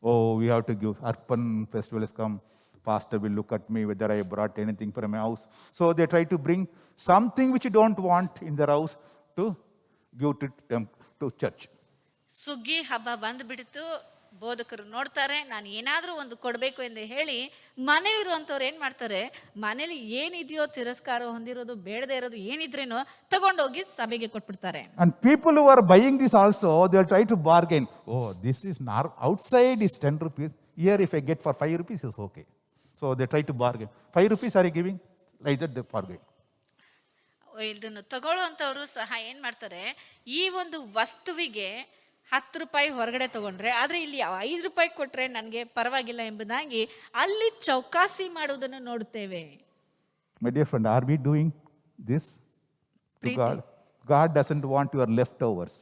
Oh, we have to give. Arpan festival has come. Pastor will look at me whether I brought anything from my house. So they try to bring something which you don't want in their house to give to them to church. ಸುಗ್ಗಿ ಹಬ್ಬ ಬಂದ್ಬಿಡ್ತು, ಬೋಧಕರು ನೋಡ್ತಾರೆ, ನಾನು ಏನಾದರೂ ಒಂದು ಕೊಡಬೇಕು ಎಂದು ಹೇಳಿ ಮನೇಲಿರುವಂಥವ್ರು ಏನು ಮಾಡ್ತಾರೆ, ಮನೇಲಿ ಏನಿದೆಯೋ ತಿರಸ್ಕಾರ ಹೊಂದಿರೋದು, ಬೇಡದೇ ಇರೋದು ಏನಿದ್ರೇನೋ ತಗೊಂಡೋಗಿ ಸಭೆಗೆ ಕೊಟ್ಬಿಡ್ತಾರೆ. And people who are buying this also, they'll try to bargain. Oh, this is outside is 10 rupees. Here if I get for 5 rupees is okay. So they try to bargain. 5 rupees are you giving? Like that they bargain. ಇದನ್ನು ತಗೊಳ್ಳುವಂಥವ್ರು ಸಹ ಏನು ಮಾಡ್ತಾರೆ, ಈ ಒಂದು ವಸ್ತುವಿಗೆ 10 ರೂಪಾಯಿ ಹೊರಗಡೆ ತಗೊಂಡ್ರೆ, ಆದರೆ ಇಲ್ಲಿ 5 ರೂಪಾಯಿ ಕೊಟ್ಟರೆ ನನಗೆ ಪರವಾಗಿಲ್ಲ ಎಂಬುದಾಗಿ ಅಲ್ಲಿ ಚೌಕಾಸಿ ಮಾಡುವುದನ್ನು ನೋಡುತ್ತೇವೆ. My dear friend, are we doing this to God? God doesn't want your leftovers.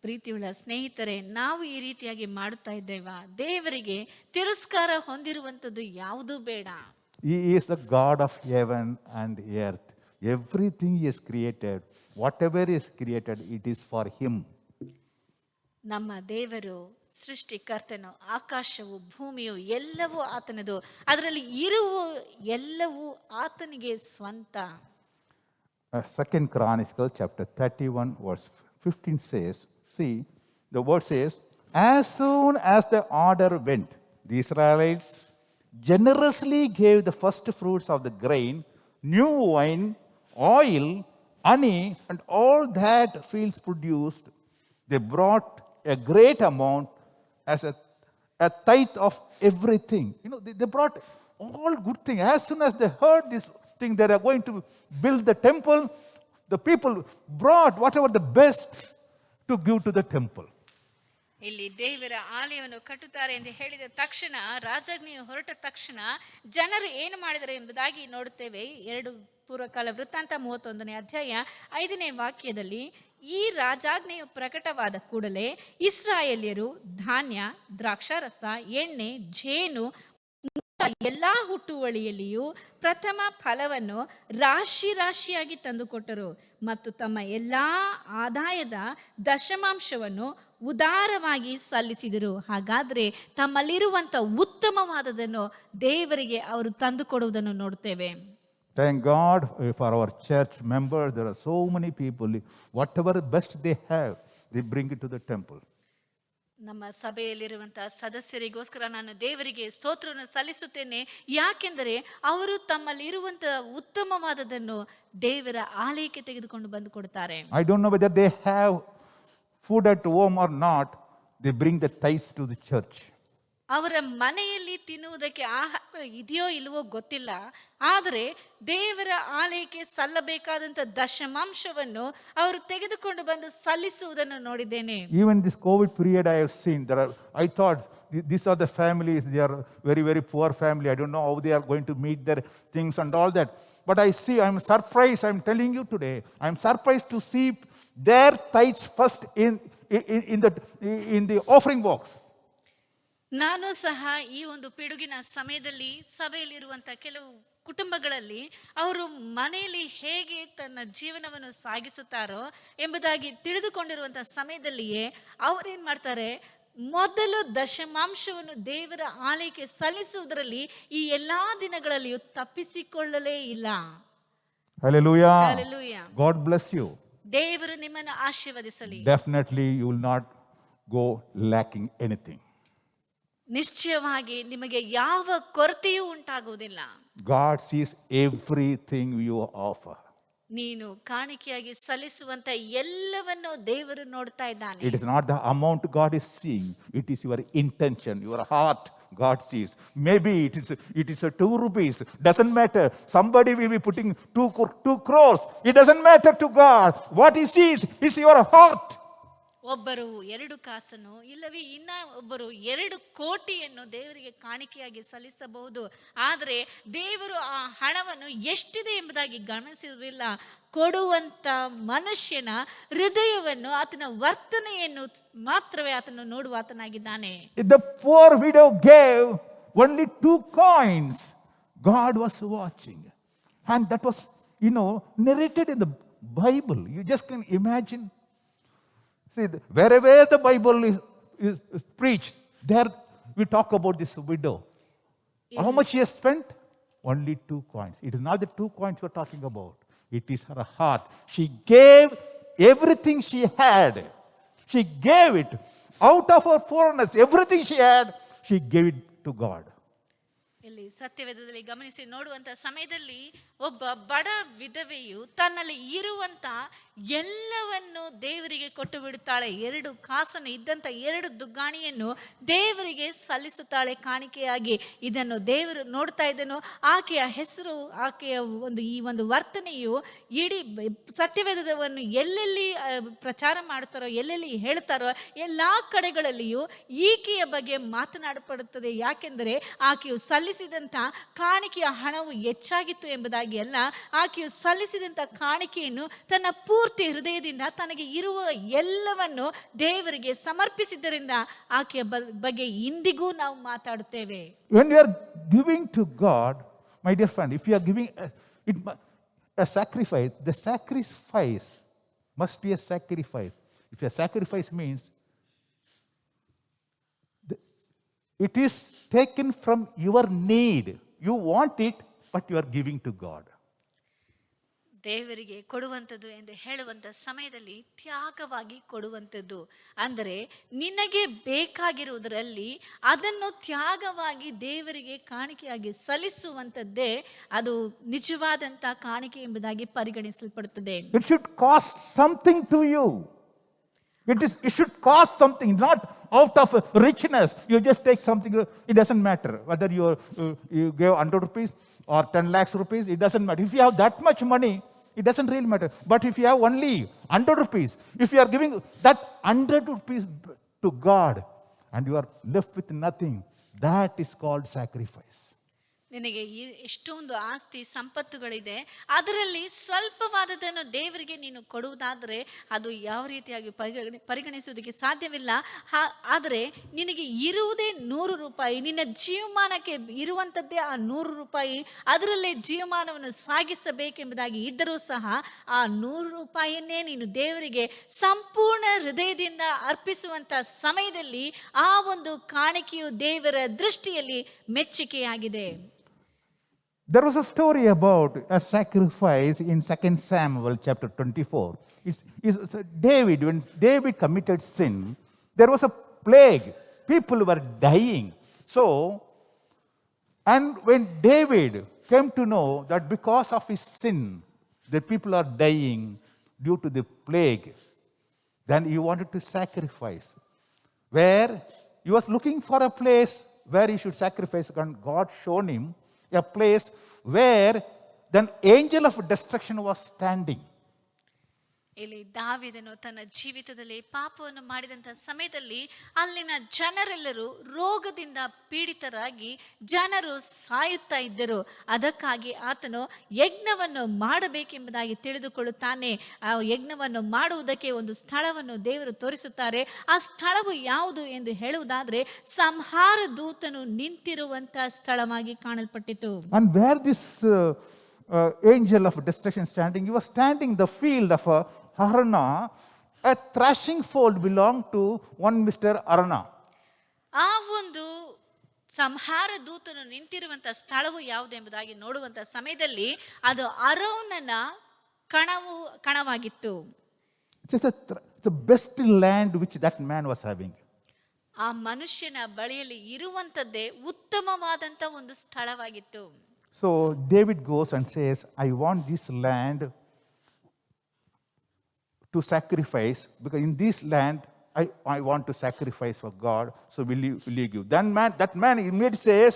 ಪ್ರೀತಿಯುಳ್ಳ ಸ್ನೇಹಿತರೆ, ನಾವು ಈ ರೀತಿಯಾಗಿ ಮಾಡುತ್ತಾ ಇದ್ದೇವಾ? ದೇವರಿಗೆ ತಿರಸ್ಕಾರ ಹೊಂದಿರುವಂಥದ್ದು ಯಾವುದೂ ಬೇಡ. He is the God of heaven and earth. Everything He has created, whatever is created, it is for Him. ನಮ್ಮ ದೇವರು ಸೃಷ್ಟಿಕರ್ತನು, ಆಕಾಶವು ಭೂಮಿಯು ಎಲ್ಲವೂ ಆತನದು, ಅದರಲ್ಲಿ ಇರುವ ಎಲ್ಲವೂ ಆತನಿಗೆ ಸ್ವಂತ. 2 Chronicles chapter 31 verse 15 says, see, the word says, as soon as the order went, the Israelites generously gave the first fruits of the grain, new wine, oil, honey, and all that fields produced. They brought a great amount as a tithe of everything. You know, they brought all good things. As soon as they heard this thing, they are going to build the temple, the people brought whatever the best to give to the temple. ಇಲ್ಲಿ ದೇವರ ಆಲಯವನ್ನು ಕಟ್ಟುತ್ತಾರೆ ಎಂದು ಹೇಳಿದ ತಕ್ಷಣ, ರಾಜಾಜ್ಞೆಯು ಹೊರಟ ತಕ್ಷಣ ಜನರು ಏನು ಮಾಡಿದರು ಎಂಬುದಾಗಿ ನೋಡುತ್ತೇವೆ. 2 ಪೂರ್ವಕಾಲ ವೃತ್ತಾಂತ 31ನೇ ಅಧ್ಯಾಯ 5ನೇ ವಾಕ್ಯದಲ್ಲಿ, ಈ ರಾಜಾಜ್ಞೆಯು ಪ್ರಕಟವಾದ ಕೂಡಲೇ ಇಸ್ರಾಯೇಲ್ಯರು ಧಾನ್ಯ, ದ್ರಾಕ್ಷಾರಸ, ಎಣ್ಣೆ, ಜೇನು, ಎಲ್ಲಾ ಹುಟ್ಟುವಳಿಯಲ್ಲಿಯೂ ಪ್ರಥಮ ಫಲವನ್ನು ರಾಶಿ ರಾಶಿಯಾಗಿ ತಂದುಕೊಟ್ಟರು ಮತ್ತು ತಮ್ಮ ಎಲ್ಲಾ ಆದಾಯದ ದಶಮಾಂಶವನ್ನು ಉದಾರವಾಗಿ ಸಲ್ಲಿಸಿದರು. ಹಾಗಾದ್ರೆ ತಮ್ಮಲ್ಲಿರುವಂತ ಉತ್ತಮವಾದದನ್ನು ದೇವರಿಗೆ ಅವರು ತಂದುಕೊಡುವುದನ್ನು ನೋಡ್ತೇವೆ. Thank God for our church members. There are so many people, whatever best they have, they bring it to the temple. ನಮ್ಮ ಸಭೆಯಲ್ಲಿರುವಂತಹ ಸದಸ್ಯರಿಗೋಸ್ಕರ ನಾನು ದೇವರಿಗೆ ಸ್ತೋತ್ರವನ್ನು ಸಲ್ಲಿಸುತ್ತೇನೆ. ಯಾಕೆಂದರೆ ಅವರು ತಮ್ಮಲ್ಲಿ ಇರುವಂತಹ ಉತ್ತಮವಾದದನ್ನು ದೇವರ ಆಲಯಕ್ಕೆ ತೆಗೆದುಕೊಂಡು ಬಂದು ಕೊಡ್ತಾರೆ. I don't know whether they have food at home or not. They bring the tithes to the church. ಅವರ ಮನೆಯಲ್ಲಿ ತಿನ್ನುವುದಕ್ಕೆ ಆಹಾರ ಇದೆಯೋ ಇಲ್ವೋ ಗೊತ್ತಿಲ್ಲ, ಆದರೆ ದೇವರ ಆಲಯಕ್ಕೆ ಸಲ್ಲಬೇಕಾದಂತ ದಶಮಾಂಶವನ್ನು ಅವರು ತೆಗೆದುಕೊಂಡು ಬಂದು ಸಲ್ಲಿಸುವುದನ್ನು ನೋಡಿದ್ದೇನೆ. Even this COVID period I have seen, I thought these are the families, they are very, very poor family. I don't know how they are going to meet their things and all that. But I see, I'm surprised, I'm telling you today, I'm surprised to see their tithes first in the offering box. ನಾನು ಸಹ ಈ ಒಂದು ಪಿಡುಗಿನ ಸಮಯದಲ್ಲಿ ಸಭೆಯಲ್ಲಿರುವಂತ ಕೆಲವು ಕುಟುಂಬಗಳಲ್ಲಿ ಅವರು ಮನೆಯಲ್ಲಿ ಹೇಗೆ ತನ್ನ ಜೀವನವನ್ನು ಸಾಗಿಸುತ್ತಾರೋ ಎಂಬುದಾಗಿ ತಿಳಿದುಕೊಂಡಿರುವಂತಹ ಸಮಯದಲ್ಲಿಯೇ ಅವರೇನ್ ಮಾಡ್ತಾರೆ, ಮೊದಲು ದಶಮಾಂಶವನ್ನು ದೇವರ ಆಲಯಕ್ಕೆ ಸಲ್ಲಿಸುವುದರಲ್ಲಿ ಈ ಎಲ್ಲಾ ದಿನಗಳಲ್ಲಿಯೂ ತಪ್ಪಿಸಿಕೊಳ್ಳಲೇ ಇಲ್ಲ. Hallelujah. Hallelujah. God bless you. ದೇವರು ನಿಮ್ಮನ್ನು ಆಶೀರ್ವದಿಸಲಿ. Definitely you will not go lacking anything. ನಿಶ್ಚಯವಾಗಿ ನಿಮಗೆ ಯಾವ ಕೊರತೆಯೂ ಉಂಟಾಗುವುದಿಲ್ಲ. God sees everything you offer. ನೀನು ಕಾಣಿಕೆಯಾಗಿ ಸಲ್ಲಿಸುವಂತ ಎಲ್ಲವನ್ನು ದೇವರು ನೋಡ್ತಾ ಇದ್ದಾನೆ. It is not the amount God is seeing, it is your intention, your heart God sees. Maybe it is a 2 rupees, doesn't matter. Somebody will be putting 2 crores. It doesn't matter to God. What He sees is your heart. ಒಬ್ಬರು 2 ಕಾಸನ್ನು ಇಲ್ಲವೇ ಇನ್ನ ಒಬ್ಬರು 2 ಕೋಟಿಯನ್ನು ದೇವರಿಗೆ ಕಾಣಿಕೆಯಾಗಿ ಸಲ್ಲಿಸಬಹುದು, ಆದರೆ ದೇವರು ಆ ಹಣವನ್ನು ಎಷ್ಟಿದೆ ಎಂಬುದಾಗಿ ಗಮನಿಸುವುದಿಲ್ಲ. ಕೊಡುವಂತ ಮನುಷ್ಯನ ಹೃದಯವನ್ನು, ಆತನ ವರ್ತನೆಯನ್ನು ಮಾತ್ರವೇ ಆತನು ನೋಡುವ ಆತನಾಗಿದ್ದಾನೆ. The poor widow gave only 2 coins. God was watching, and that was narrated in the Bible. You just can imagine. See, wherever the Bible is preached, there we talk about this widow. How much she has spent? Only 2 coins. It is not the 2 coins we're talking about. It is her heart. She gave everything she had. She gave it out of her foreignness. Everything she had, she gave it to God. ಇಲ್ಲಿ ಸತ್ಯವೇದದಲ್ಲಿ ಗಮನಿಸಿ ನೋಡುವಂತ ಸಮಯದಲ್ಲಿ ಒಬ್ಬ ಬಡ ವಿಧವೆಯು ತನ್ನಲ್ಲಿ ಇರುವಂತ ಎಲ್ಲವನ್ನು ದೇವರಿಗೆ ಕೊಟ್ಟು ಬಿಡುತ್ತಾಳೆ. 2 ಕಾಸನ್ನು ಇದ್ದಂತ 2 ದುಗ್ಗಾಣಿಯನ್ನು ದೇವರಿಗೆ ಸಲ್ಲಿಸುತ್ತಾಳೆ ಕಾಣಿಕೆಯಾಗಿ. ಇದನ್ನು ದೇವರು ನೋಡ್ತಾ ಇದ್ದನು. ಆಕೆಯ ಹೆಸರು, ಆಕೆಯ ಈ ಒಂದು ವರ್ತನೆಯು ಇಡೀ ಸತ್ಯವೇದವನ್ನು ಎಲ್ಲೆಲ್ಲಿ ಪ್ರಚಾರ ಮಾಡ್ತಾರೋ, ಎಲ್ಲೆಲ್ಲಿ ಹೇಳ್ತಾರೋ ಎಲ್ಲಾ ಕಡೆಗಳಲ್ಲಿಯೂ ಈಕೆಯ ಬಗ್ಗೆ ಮಾತನಾಡಲ್ಪಡುತ್ತದೆ. ಯಾಕೆಂದರೆ ಆಕೆಯು ಸಲ್ಲಿಸಿದಂತ ಕಾಣಿಕೆಯ ಹಣವು ಹೆಚ್ಚಾಗಿತ್ತು ಎಂಬುದಾಗಿ ಅಲ್ಲ, ಆಕೆಯು ಸಲ್ಲಿಸಿದಂತ ಕಾಣಿಕೆಯನ್ನು ತನ್ನ ಪೂರ್ತಿ ಹೃದಯದಿಂದ ತನಗೆ ಇರುವ ಎಲ್ಲವನ್ನು ದೇವರಿಗೆ ಸಮರ್ಪಿಸಿದ್ದರಿಂದ ಆಕೆಯ ಬಗ್ಗೆ ಇಂದಿಗೂ ನಾವು ಮಾತಾಡುತ್ತೇವೆ. When you are giving to God, My dear friend, if you are giving a sacrifice, the sacrifice must be a sacrifice. If a sacrifice means it is taken from your need. You want it, but you are giving to God. ದೇವರಿಗೆ ಕೊಡುವಂಥದ್ದು ಎಂದು ಹೇಳುವಂಥ ಸಮಯದಲ್ಲಿ ತ್ಯಾಗವಾಗಿ ಕೊಡುವಂಥದ್ದು ಅಂದರೆ ನಿನಗೆ ಬೇಕಾಗಿರುವುದರಲ್ಲಿ ಅದನ್ನು ತ್ಯಾಗವಾಗಿ ದೇವರಿಗೆ ಕಾಣಿಕೆಯಾಗಿ ಸಲ್ಲಿಸುವಂಥದ್ದೇ ಅದು ನಿಜವಾದಂಥ ಕಾಣಿಕೆ ಎಂಬುದಾಗಿ ಪರಿಗಣಿಸಲ್ಪಡುತ್ತದೆ. It should cost something to you. It should cost something, not out of richness. You just take something, it doesn't matter. Whether you gave 100 rupees or 10 lakhs rupees, it doesn't matter. If you have that much money, it doesn't really matter. But if you have only 100 rupees, if you are giving that 100 rupees to God and you are left with nothing, that is called sacrifice. ನಿನಗೆ ಎಷ್ಟೊಂದು ಆಸ್ತಿ ಸಂಪತ್ತುಗಳಿದೆ, ಅದರಲ್ಲಿ ಸ್ವಲ್ಪವಾದದನ್ನು ದೇವರಿಗೆ ನೀನು ಕೊಡುವುದಾದರೆ ಅದು ಯಾವ ರೀತಿಯಾಗಿ ಪರಿಗಣಿಸುವುದಕ್ಕೆ ಸಾಧ್ಯವಿಲ್ಲ. ಆದರೆ ನಿನಗೆ ಇರುವುದೇ 100 ರೂಪಾಯಿ, ನಿನ್ನ ಜೀವಮಾನಕ್ಕೆ ಇರುವಂಥದ್ದೇ ಆ 100 ರೂಪಾಯಿ, ಅದರಲ್ಲೇ ಜೀವಮಾನವನ್ನು ಸಾಗಿಸಬೇಕೆಂಬುದಾಗಿ ಇದ್ದರೂ ಸಹ ಆ 100 ರೂಪಾಯಿಯನ್ನೇ ನೀನು ದೇವರಿಗೆ ಸಂಪೂರ್ಣ ಹೃದಯದಿಂದ ಅರ್ಪಿಸುವಂಥ ಸಮಯದಲ್ಲಿ ಆ ಒಂದು ಕಾಣಿಕೆಯು ದೇವರ ದೃಷ್ಟಿಯಲ್ಲಿ ಮೆಚ್ಚುಗೆಯಾಗಿದೆ. There was a story about a sacrifice in 2 Samuel chapter 24. It's David, when David committed sin, there was a plague. People were dying. So, and when David came to know that because of his sin, the people are dying due to the plague, then he wanted to sacrifice. Where he was looking for a place where he should sacrifice, and God showed him a place where the angel of destruction was standing. ಇಲ್ಲಿ ದಾವೀದನು ತನ್ನ ಜೀವಿತದಲ್ಲಿ ಪಾಪವನ್ನು ಮಾಡಿದಂಥ ಸಮಯದಲ್ಲಿ ಅಲ್ಲಿನ ಜನರೆಲ್ಲರೂ ರೋಗದಿಂದ ಪೀಡಿತರಾಗಿ ಜನರು ಸಾಯುತ್ತಾ ಇದ್ದರು. ಅದಕ್ಕಾಗಿ ಆತನು ಯಜ್ಞವನ್ನು ಮಾಡಬೇಕೆಂಬುದಾಗಿ ತಿಳಿದುಕೊಳ್ಳುತ್ತಾನೆ. ಆ ಯಜ್ಞವನ್ನು ಮಾಡುವುದಕ್ಕೆ ಒಂದು ಸ್ಥಳವನ್ನು ದೇವರು ತೋರಿಸುತ್ತಾರೆ. ಆ ಸ್ಥಳವು ಯಾವುದು ಎಂದು ಹೇಳುವುದಾದರೆ ಸಂಹಾರ ದೂತನು ನಿಂತಿರುವಂಥ ಸ್ಥಳವಾಗಿ ಕಾಣಲ್ಪಟ್ಟಿತು. And where this angel of destruction standing, he was standing in the field of Arana. A thrashing fold belonged to one Mr. Arana. ಆ ಒಂದು ಸಂಹಾರ ದೂತನು ನಿಂತಿರುವಂಥ ಸ್ಥಳವು ಯಾವುದು ಎಂಬುದಾಗಿ ನೋಡುವಂಥ ಸಮಯದಲ್ಲಿ ಅದು ಅರೋನನ ಕಣವಾಗಿತ್ತು. It's the best land which that man was having. ಆ ಮನುಷ್ಯನ ಬಳಿಯಲ್ಲಿ ಇರುವಂಥದ್ದೇ ಉತ್ತಮವಾದಂಥ ಒಂದು ಸ್ಥಳವಾಗಿತ್ತು. So David goes and says, I want this land to sacrifice, because in this land I want to sacrifice for God. So will you give? That man immediately says,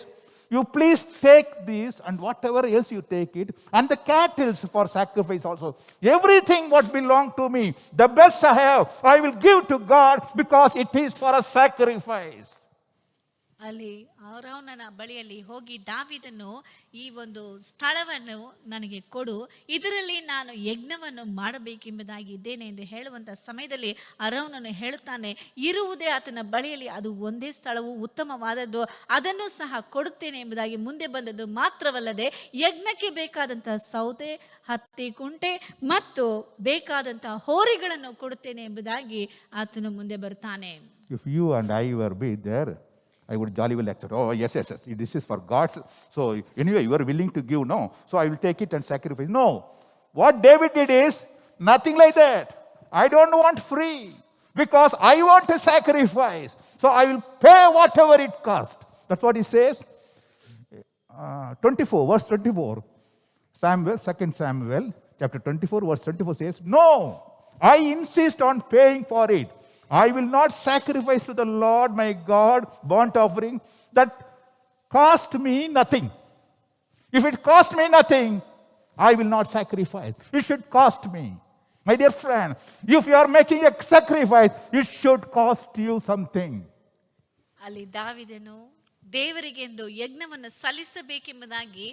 you please take this and whatever else you take it, and the cattle for sacrifice also. Everything what belong to me, the best I have, I will give to God because it is for a sacrifice. ಅಲ್ಲಿ ಅರೋನನ ಬಳಿಯಲ್ಲಿ ಹೋಗಿ ದಾವೀದನು ಈ ಒಂದು ಸ್ಥಳವನ್ನು ನನಗೆ ಕೊಡು, ಇದರಲ್ಲಿ ನಾನು ಯಜ್ಞವನ್ನು ಮಾಡಬೇಕೆಂಬುದಾಗಿ ಇದ್ದೇನೆ ಎಂದು ಹೇಳುವಂಥ ಸಮಯದಲ್ಲಿ ಅರೋನನು ಹೇಳುತ್ತಾನೆ, ಇರುವುದೇ ಆತನ ಬಳಿಯಲ್ಲಿ ಅದು ಒಂದೇ ಸ್ಥಳವು ಉತ್ತಮವಾದದ್ದು, ಅದನ್ನು ಸಹ ಕೊಡುತ್ತೇನೆ ಎಂಬುದಾಗಿ ಮುಂದೆ ಬಂದದ್ದು ಮಾತ್ರವಲ್ಲದೆ ಯಜ್ಞಕ್ಕೆ ಬೇಕಾದಂಥ ಸೌದೆ, ಹತ್ತಿ ಕುಂಟೆ ಮತ್ತು ಬೇಕಾದಂಥ ಹೋರಿಗಳನ್ನು ಕೊಡುತ್ತೇನೆ ಎಂಬುದಾಗಿ ಆತನು ಮುಂದೆ ಬರ್ತಾನೆ. If you and I were be there, I would jolly well accept. Oh, yes, this is for God's. So anyway, you are willing to give, no. So I will take it and sacrifice. No. What David did is nothing like that. I don't want free because I want a sacrifice. So I will pay whatever it costs. That's what he says. 24, verse 24. 2 Samuel, chapter 24, verse 24 says, no, I insist on paying for it. I will not sacrifice to the Lord my God burnt offering that cost me nothing. If it cost me nothing, I will not sacrifice. It should cost me. My dear friend, if you are making a sacrifice, it should cost you something. ಅಲ್ಲಿ ದಾವೀದನು ದೇವರಿಗೆಂದು ಯಜ್ಞವನ್ನು ಸಲ್ಲಿಸಬೇಕೆಂಬುದಾಗಿ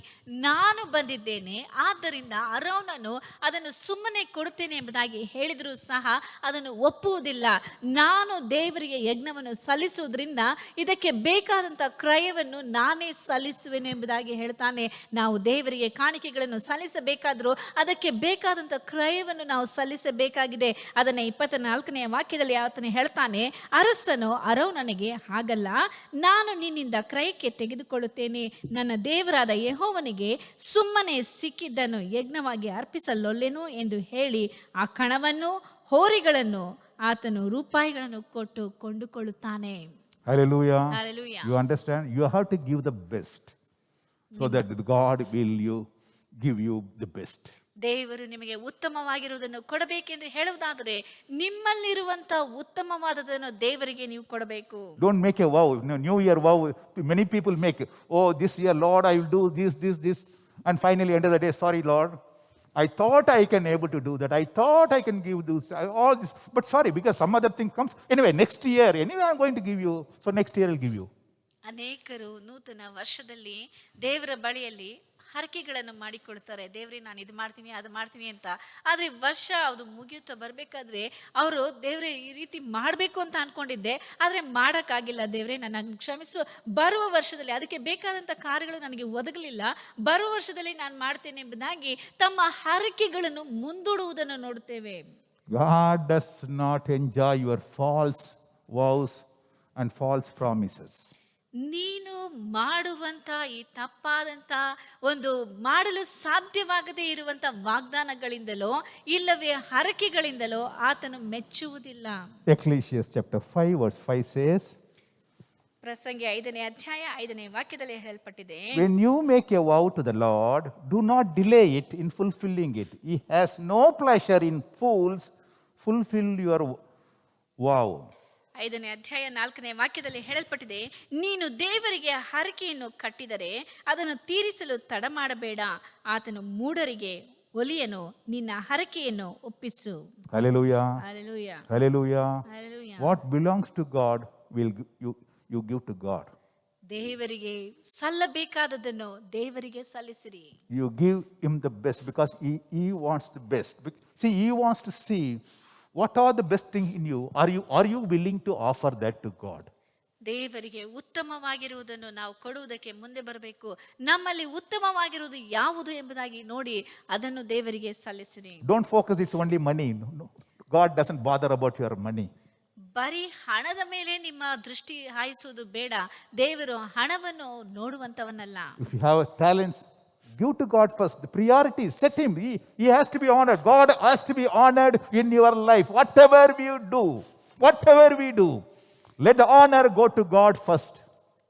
ನಾನು ಬಂದಿದ್ದೇನೆ, ಆದ್ದರಿಂದ ಅರೋನನು ಅದನ್ನು ಸುಮ್ಮನೆ ಕೊಡುತ್ತೇನೆ ಎಂಬುದಾಗಿ ಹೇಳಿದರೂ ಸಹ ಅದನ್ನು ಒಪ್ಪುವುದಿಲ್ಲ. ನಾನು ದೇವರಿಗೆ ಯಜ್ಞವನ್ನು ಸಲ್ಲಿಸುವುದರಿಂದ ಇದಕ್ಕೆ ಬೇಕಾದಂಥ ಕ್ರಯವನ್ನು ನಾನೇ ಸಲ್ಲಿಸುವೆನು ಎಂಬುದಾಗಿ ಹೇಳ್ತಾನೆ. ನಾವು ದೇವರಿಗೆ ಕಾಣಿಕೆಗಳನ್ನು ಸಲ್ಲಿಸಬೇಕಾದರೂ ಅದಕ್ಕೆ ಬೇಕಾದಂಥ ಕ್ರಯವನ್ನು ನಾವು ಸಲ್ಲಿಸಬೇಕಾಗಿದೆ. ಅದನ್ನು 24ನೇ ವಾಕ್ಯದಲ್ಲಿ ಆತನು ಹೇಳ್ತಾನೆ, ಅರಸನು ಅರೋನನಿಗೆ, ಹಾಗಲ್ಲ, ನಾನು ನಿನ್ನಿಂದ ಕ್ರಯಕ್ಕೆ ತೆಗೆದುಕೊಳ್ಳುತ್ತೇನೆ. ನನ್ನ ದೇವರಾದ ಯೆಹೋವನಿಗೆ ಸುಮ್ಮನೆ ಸಿಕ್ಕಿದ್ದನ್ನು ಯಜ್ಞವಾಗಿ ಅರ್ಪಿಸಲೊಲ್ಲೆನು ಎಂದು ಹೇಳಿ ಆ ಕಣವನ್ನು, ಹೋರಿಗಳನ್ನು ಆತನು ರೂಪಾಯಿಗಳನ್ನು ಕೊಟ್ಟು ಕೊಂಡುಕೊಳ್ಳುತ್ತಾನೆ. Hallelujah. Hallelujah. You understand? You have to give the best so that God will give you the best. ದೇವರು ನಿಮಗೆ ಉತ್ತಮವಾಗಿರುವುದನ್ನು ಕೊಡಬೇಕೆಂದು ಹೇಳುವುದಾದರೆ ನಿಮ್ಮಲ್ಲಿರುವಂತ ಉತ್ತಮವಾದದನ್ನು ದೇವರಿಗೆ ನೀವು ಕೊಡಬೇಕು. Don't make a vow. New year vow. Many people make, oh, this year, Lord, I will do this. And finally, end of the day, sorry, Lord, I thought I can able to do that. I thought I can give this, all this. But sorry, because some other thing comes. Anyway, next year, I'm going to give you. So next year I'll give you. ಅನೇಕರು ನೂತನ ವರ್ಷದಲ್ಲಿ ದೇವರ ಬಳಿಯಲ್ಲಿ ಹರಕೆಗಳನ್ನು ಮಾಡಿಕೊಳ್ತಾರೆ. ದೇವ್ರೆ, ನಾನು ಇದು ಮಾಡ್ತೀನಿ, ಅದು ಮಾಡ್ತೀನಿ ಅಂತ. ಆದರೆ ವರ್ಷ ಅದು ಮುಗಿಯುತ್ತಾ ಬರಬೇಕಾದ್ರೆ ಅವರು, ದೇವ್ರೆ, ಈ ರೀತಿ ಮಾಡಬೇಕು ಅಂತ ಅನ್ಕೊಂಡಿದ್ದೆ, ಆದರೆ ಮಾಡೋಕ್ಕಾಗಿಲ್ಲ. ದೇವ್ರೆ, ನನ್ನ ಕ್ಷಮಿಸು. ಬರುವ ವರ್ಷದಲ್ಲಿ ಅದಕ್ಕೆ ಬೇಕಾದಂಥ ಕಾರ್ಯಗಳು ನನಗೆ ಒದಗಲಿಲ್ಲ. ಬರುವ ವರ್ಷದಲ್ಲಿ ನಾನು ಮಾಡ್ತೇನೆ ಎಂಬುದಾಗಿ ತಮ್ಮ ಹರಕೆಗಳನ್ನು ಮುಂದೂಡುವುದನ್ನು ನೋಡುತ್ತೇವೆ. God does not enjoy your false vows and false promises. ನೀನು ಮಾಡುವಂತ ಈ ತಪ್ಪಾದಂತ ಒಂದು ಮಾಡಲು ಸಾಧ್ಯವಾಗದೇ ಇರುವಂತ ವಾಗ್ದಾನಗಳಿಂದಲೋ ಇಲ್ಲವೇ ಹರಕೆಗಳಿಂದಲೋ ಆತನು ಮೆಚ್ಚುವುದಿಲ್ಲ. Ecclesiastes chapter 5 verse 5 says, ಪ್ರಸಂಗಿ 5ನೇ ಅಧ್ಯಾಯ 5ನೇ ವಾಕ್ಯದಲ್ಲಿ ಹೇಳಲ್ಪಟ್ಟಿದೆ, when you make a vow to the Lord, do not delay it in fulfilling it. He has no pleasure in fools. Fulfill your vow. 5ನೇ ಅಧ್ಯಾಯ 4ನೇ ವಾಕ್ಯದಲ್ಲಿ ಹೇಳಲ್ಪಟ್ಟಿದೆ, ನೀನು ದೇವರಿಗೆ ಹರಕೆಯನ್ನು ಕಟ್ಟಿದರೆ ಅದನ್ನು ತೀರಿಸಲು ತಡ ಮಾಡಬೇಡ. ಆತನು ಮೂಢರಿಗೆ ಒಲಿಯನು, ನಿನ್ನ ಹರಕೆಯನ್ನು ಒಪ್ಪಿಸು. Hallelujah. Hallelujah. Hallelujah. Hallelujah. What belongs to God will you give to God. ದೇವರಿಗೆ ಸಲ್ಲಬೇಕಾದದನ್ನು ದೇವರಿಗೆ ಸಲ್ಲಿಸಿರಿ. You give him the best because he wants the best. See, he wants to see what are the best thing in you. Are you willing to offer that to God? ದೇವರಿಗೆ ಉತ್ತಮವಾಗಿರುವುದನ್ನು ನಾವು ಕೊಡುವುದಕ್ಕೆ ಮುಂದೆ ಬರಬೇಕು. ನಮ್ಮಲ್ಲಿ ಉತ್ತಮವಾಗಿರುವುದು ಯಾವುದು ಎಂಬುದಾಗಿ ನೋಡಿ ಅದನ್ನು ದೇವರಿಗೆ ಸಲ್ಲಿಸಿರಿ. Don't focus it's only money. No. God doesn't bother about your money. ಬರೀ ಹಣದ ಮೇಲೆ ನಿಮ್ಮ ದೃಷ್ಟಿ ಹಾಯಿಸುವುದು ಬೇಡ. ದೇವರು ಹಣವನ್ನು ನೋಡುವಂತವನಲ್ಲ. If you have talents, give to God first. The priority, set him. He has to be honored. God has to be honored in your life. Whatever we do, let the honor go to God first.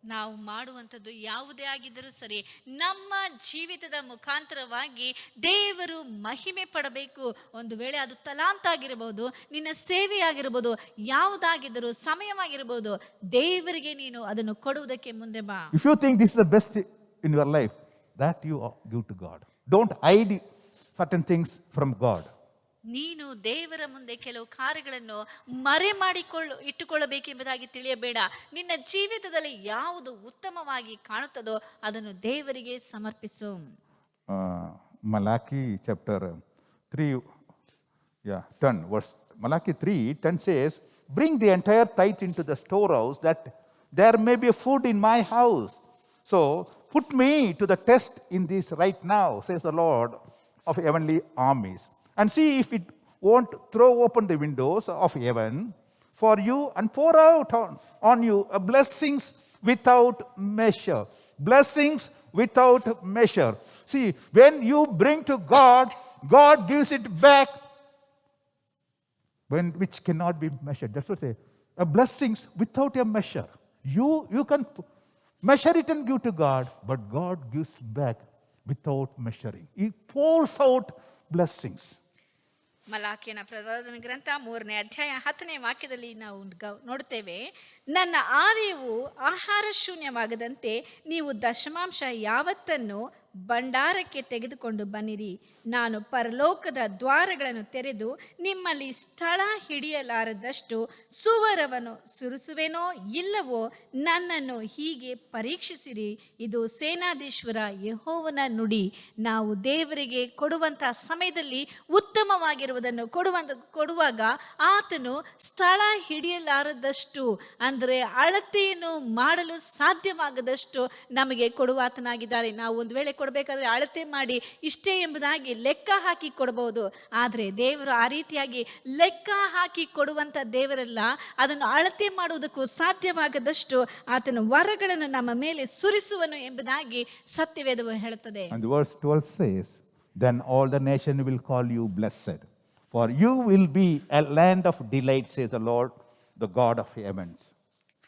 ನಾವು ಮಾಡುವಂಥದ್ದು ಯಾವುದೇ ಆಗಿದ್ದರೂ ಸರಿ, ನಮ್ಮ ಜೀವಿತದ ಮುಖಾಂತರವಾಗಿ ದೇವರು ಮಹಿಮೆ ಪಡಬೇಕು. ಒಂದು ವೇಳೆ ಅದು ತಲಾಂತ ಆಗಿರಬಹುದು, ನಿನ್ನ ಸೇವೆ ಆಗಿರಬಹುದು, ಯಾವುದಾಗಿದ್ದರೂ ಸಮಯವಾಗಿರಬಹುದು, ದೇವರಿಗೆ ನೀನು ಅದನ್ನು ಕೊಡುವುದಕ್ಕೆ ಮುಂದೆ ಬಾ. If you think this is the best in your life, that you give to God. Don't hide certain things from God. ನೀನು ದೇವರ ಮುಂದೆ ಕೆಲವು ಕಾರ್ಯಗಳನ್ನು ಮರೆ ಇಟ್ಟುಕೊಳ್ಳಬೇಕೆಂಬುದಾಗಿ ತಿಳಿಯಬೇಡ. ನಿನ್ನ ಜೀವಿತದಲ್ಲಿ ಯಾವುದು ಉತ್ತಮವಾಗಿ ಕಾಣುತ್ತದೋ ಅದನ್ನು ದೇವರಿಗೆ ಸಮರ್ಪಿಸು. Malachi chapter 3, 10 verse. Malachi 3:10 says, bring the entire tithe into the storehouse, that there may be food in my house. So put me to the test in this right now, says the Lord of heavenly armies, and see if it won't throw open the windows of heaven for you and pour out on you blessings without measure. Blessings without measure. See, when you bring to God, God gives it back, which cannot be measured. That's what I say. Blessings without a measure. You can measure it and give to God, but God gives back without measuring. He pours out blessings. ಮಲಾಕಿಯನ ಪ್ರವಾದನ ಗ್ರಂಥ 3ನೇ ಅಧ್ಯಾಯ 10ನೇ ವಾಕ್ಯದಲ್ಲಿ ನಾವು ನೋಡುತ್ತೇವೆ, ನನ್ನ ಆಲಯವು ಆಹಾರ ಶೂನ್ಯವಾಗದಂತೆ ನೀವು ದಶಮಾಂಶ ಯಾವತ್ತನ್ನು ಭಂಡಾರಕ್ಕೆ ತೆಗೆದುಕೊಂಡು ಬನ್ನಿರಿ. ನಾನು ಪರಲೋಕದ ದ್ವಾರಗಳನ್ನು ತೆರೆದು ನಿಮ್ಮಲ್ಲಿ ಸ್ಥಳ ಹಿಡಿಯಲಾರದಷ್ಟು ಸುವರವನ್ನು ಸುರಿಸುವೆನೋ ಇಲ್ಲವೋ ನನ್ನನ್ನು ಹೀಗೆ ಪರೀಕ್ಷಿಸಿರಿ. ಇದು ಸೇನಾಧೀಶ್ವರ ಯೆಹೋವನ ನುಡಿ. ನಾವು ದೇವರಿಗೆ ಕೊಡುವಂಥ ಸಮಯದಲ್ಲಿ ಉತ್ತಮವಾಗಿರುವುದನ್ನು ಕೊಡುವಾಗ ಆತನು ಸ್ಥಳ ಹಿಡಿಯಲಾರದಷ್ಟು ಅಂದರೆ ಅಳತೆಯನ್ನು ಮಾಡಲು ಸಾಧ್ಯವಾಗದಷ್ಟು ನಮಗೆ ಕೊಡುವಾತನಾಗಿದ್ದಾರೆ. ನಾವು ಒಂದು ವೇಳೆ ಕೊಡಬೇಕಾದ್ರೆ ಅಳತೆ ಮಾಡಿ ಇಷ್ಟೇ ಎಂಬುದಾಗಿ ಲೆಕ್ಕ ಹಾಕಿ ಕೊಡಬಹುದು. ಆದರೆ ದೇವರು ಆ ರೀತಿಯಾಗಿ ಲೆಕ್ಕ ಹಾಕಿ ಕೊಡುವಂಥ ದೇವರಲ್ಲ. ಅದನ್ನು ಅಳತೆ ಮಾಡುವುದಕ್ಕೂ ಸಾಧ್ಯವಾಗದಷ್ಟು ಆತನ ವರಗಳನ್ನು ನಮ್ಮ ಮೇಲೆ ಸುರಿಸುವನು ಎಂಬುದಾಗಿ ಸತ್ಯವೇದವು ಹೇಳುತ್ತದೆ. And verse 12 says, then all the nation will call you blessed, for you will be a land of delight, says the Lord, the God of heavens.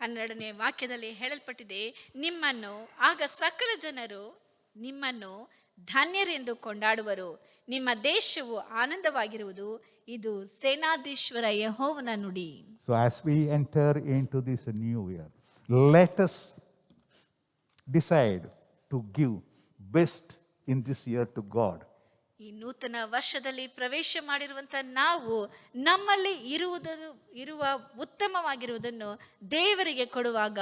12ನೇ ವಾಕ್ಯದಲ್ಲಿ ಹೇಳಲ್ಪಟ್ಟಿದೆ, ನಿಮ್ಮನ್ನು ಆಗ ಸಕಲ ಜನರು ನಿಮ್ಮನ್ನು ಧನ್ಯರೆಂದು ಕೊಂಡಾಡುವರು, ನಿಮ್ಮ ದೇಶವು ಆನಂದವಾಗಿರುವುದು. ಇದು ಸೇನಾಧೀಶ್ವರ ಯೆಹೋವನ ನುಡಿ. So as we enter into this new year, let us decide to give best in this year to God. ಈ ನೂತನ ವರ್ಷದಲ್ಲಿ ಪ್ರವೇಶ ಮಾಡಿರುವಂತ ನಾವು ನಮ್ಮಲ್ಲಿ ಇರುವ ಉತ್ತಮವಾಗಿರುವುದನ್ನು ದೇವರಿಗೆ ಕೊಡುವಾಗ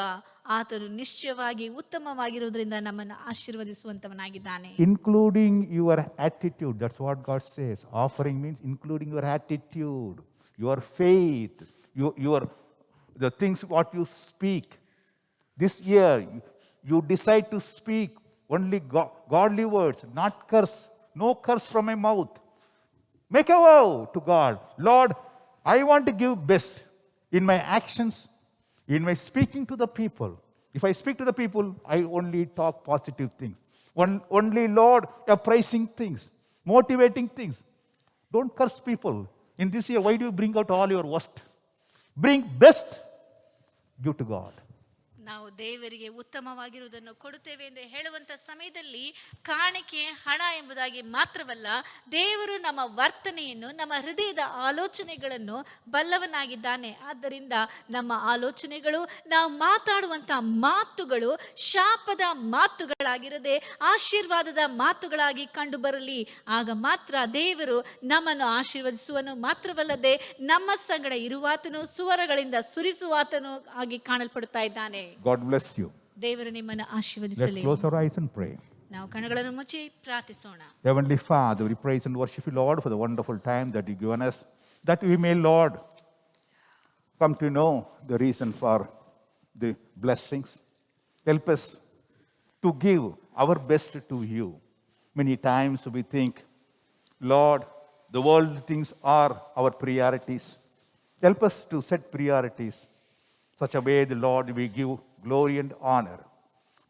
ಆತನು ನಿಶ್ಚಯವಾಗಿ ಉತ್ತಮವಾಗಿರುವುದರಿಂದ ನಮ್ಮನ್ನು ಆಶೀರ್ವದಿಸುವಂತವನಾಗಿದ್ದಾನೆ. Including your attitude, that's what God says. Offering means including your attitude, your faith, the things what you speak. This year you decide to speak only godly words, not curse. No curse from my mouth. Make a vow to God. Lord, I want to give best in my actions, in my speaking to the people. If I speak to the people, I only talk positive things. Only, Lord, praising things, motivating things. Don't curse people. In this year, why do you bring out all your worst? Bring best. Give to God. ನಾವು ದೇವರಿಗೆ ಉತ್ತಮವಾಗಿರುವುದನ್ನು ಕೊಡುತ್ತೇವೆ ಎಂದು ಹೇಳುವಂಥ ಸಮಯದಲ್ಲಿ ಕಾಣಿಕೆ ಹಣ ಎಂಬುದಾಗಿ ಮಾತ್ರವಲ್ಲ, ದೇವರು ನಮ್ಮ ವರ್ತನೆಯನ್ನು, ನಮ್ಮ ಹೃದಯದ ಆಲೋಚನೆಗಳನ್ನು ಬಲ್ಲವನಾಗಿದ್ದಾನೆ. ಆದ್ದರಿಂದ ನಮ್ಮ ಆಲೋಚನೆಗಳು, ನಾವು ಮಾತಾಡುವಂಥ ಮಾತುಗಳು ಶಾಪದ ಮಾತುಗಳಾಗಿರದೆ ಆಶೀರ್ವಾದದ ಮಾತುಗಳಾಗಿ ಕಂಡು ಬರಲಿ. ಆಗ ಮಾತ್ರ ದೇವರು ನಮ್ಮನ್ನು ಆಶೀರ್ವದಿಸುವನು. ಮಾತ್ರವಲ್ಲದೆ ನಮ್ಮ ಸಂಗಡ ಇರುವಾತನು, ಸುವರಗಳಿಂದ ಸುರಿಸುವಾತನು ಆಗಿ ಕಾಣಲ್ಪಡುತ್ತಾ ಇದ್ದಾನೆ. God bless you. ದೇವರು ನಿಮ್ಮನ್ನು Let's ಆಶೀರ್ವದಿಸಲಿ. close our eyes and pray. ನಾವು ಕಣ್ಣುಗಳನ್ನು ಮುಚ್ಚಿ ಪ್ರಾರ್ಥಿಸೋಣ. Heavenly Father, we praise and worship you, Lord, for the wonderful time that you've given us, that we may, Lord, come to know the reason for the blessings. Help us to give our best to you. Many times we think, Lord, the world things are our priorities. Help us to set priorities such a way, the Lord, we give glory and honor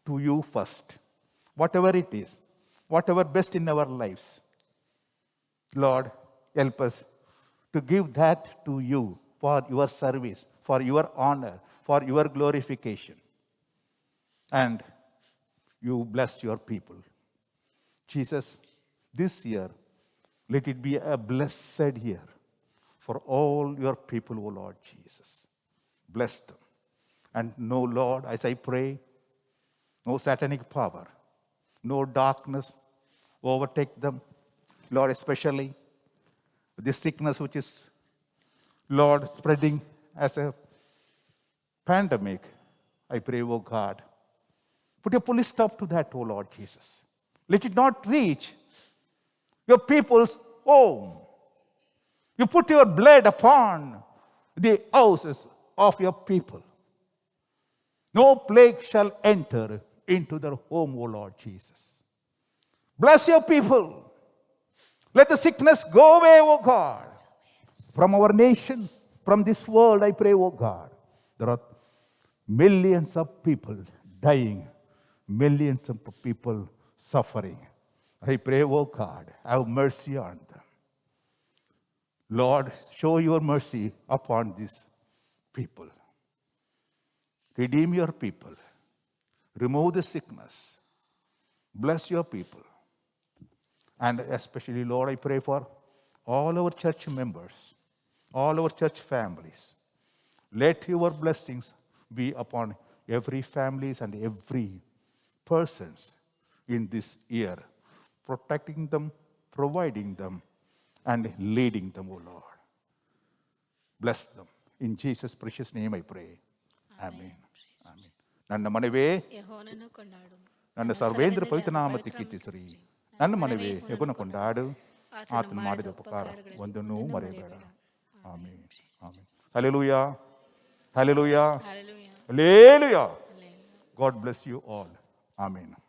to you first. Whatever it is, whatever best in our lives, Lord, help us to give that to you for your service, for your honor, for your glorification. And you bless your people. Jesus, this year, let it be a blessed year for all your people, O Lord Jesus. Bless them. And no, Lord, as I pray, no satanic power, no darkness overtake them. Lord, especially this sickness which is, Lord, spreading as a pandemic. I pray, oh God, put a police stop to that, oh Lord Jesus. Let it not reach your people's home. You put your blood upon the houses of your people. No plague shall enter into their home, O Lord Jesus. Bless your people. Let the sickness go away, O God. From our nation, from this world, I pray, O God. There are millions of people dying, millions of people suffering. I pray, O God, have mercy on them. Lord, show your mercy upon these people. Redeem your people. Remove the sickness. Bless your people. And especially, Lord, I pray for all our church members, all our church families. Let your blessings be upon every families and every persons in this year, protecting them providing them, and leading them, O Lord. Bless them. In Jesus' precious name I pray. Amen. Amen. ನನ್ನ ಮನವೇ ಯೆಹೋವನನ್ನು ಕೊಂಡಾಡು, ನನ್ನ ಸರ್ವೇಂದ್ರ ಪವಿತ್ರ ನಾಮಕ್ಕೆ ಕೀರ್ತಿಸಿರಿ. ನನ್ನ ಮನವೇ ಯೆಹೋವನ ಕೊಂಡಾಡು, ಆತನು ಮಾಡಿದ ಉಪಕಾರ ಒಂದನ್ನೂ ಮರೆಯಬೇಡ. Amen. Amen. Hallelujah. Hallelujah. Hallelujah. Hallelujah. God bless you all. Amen.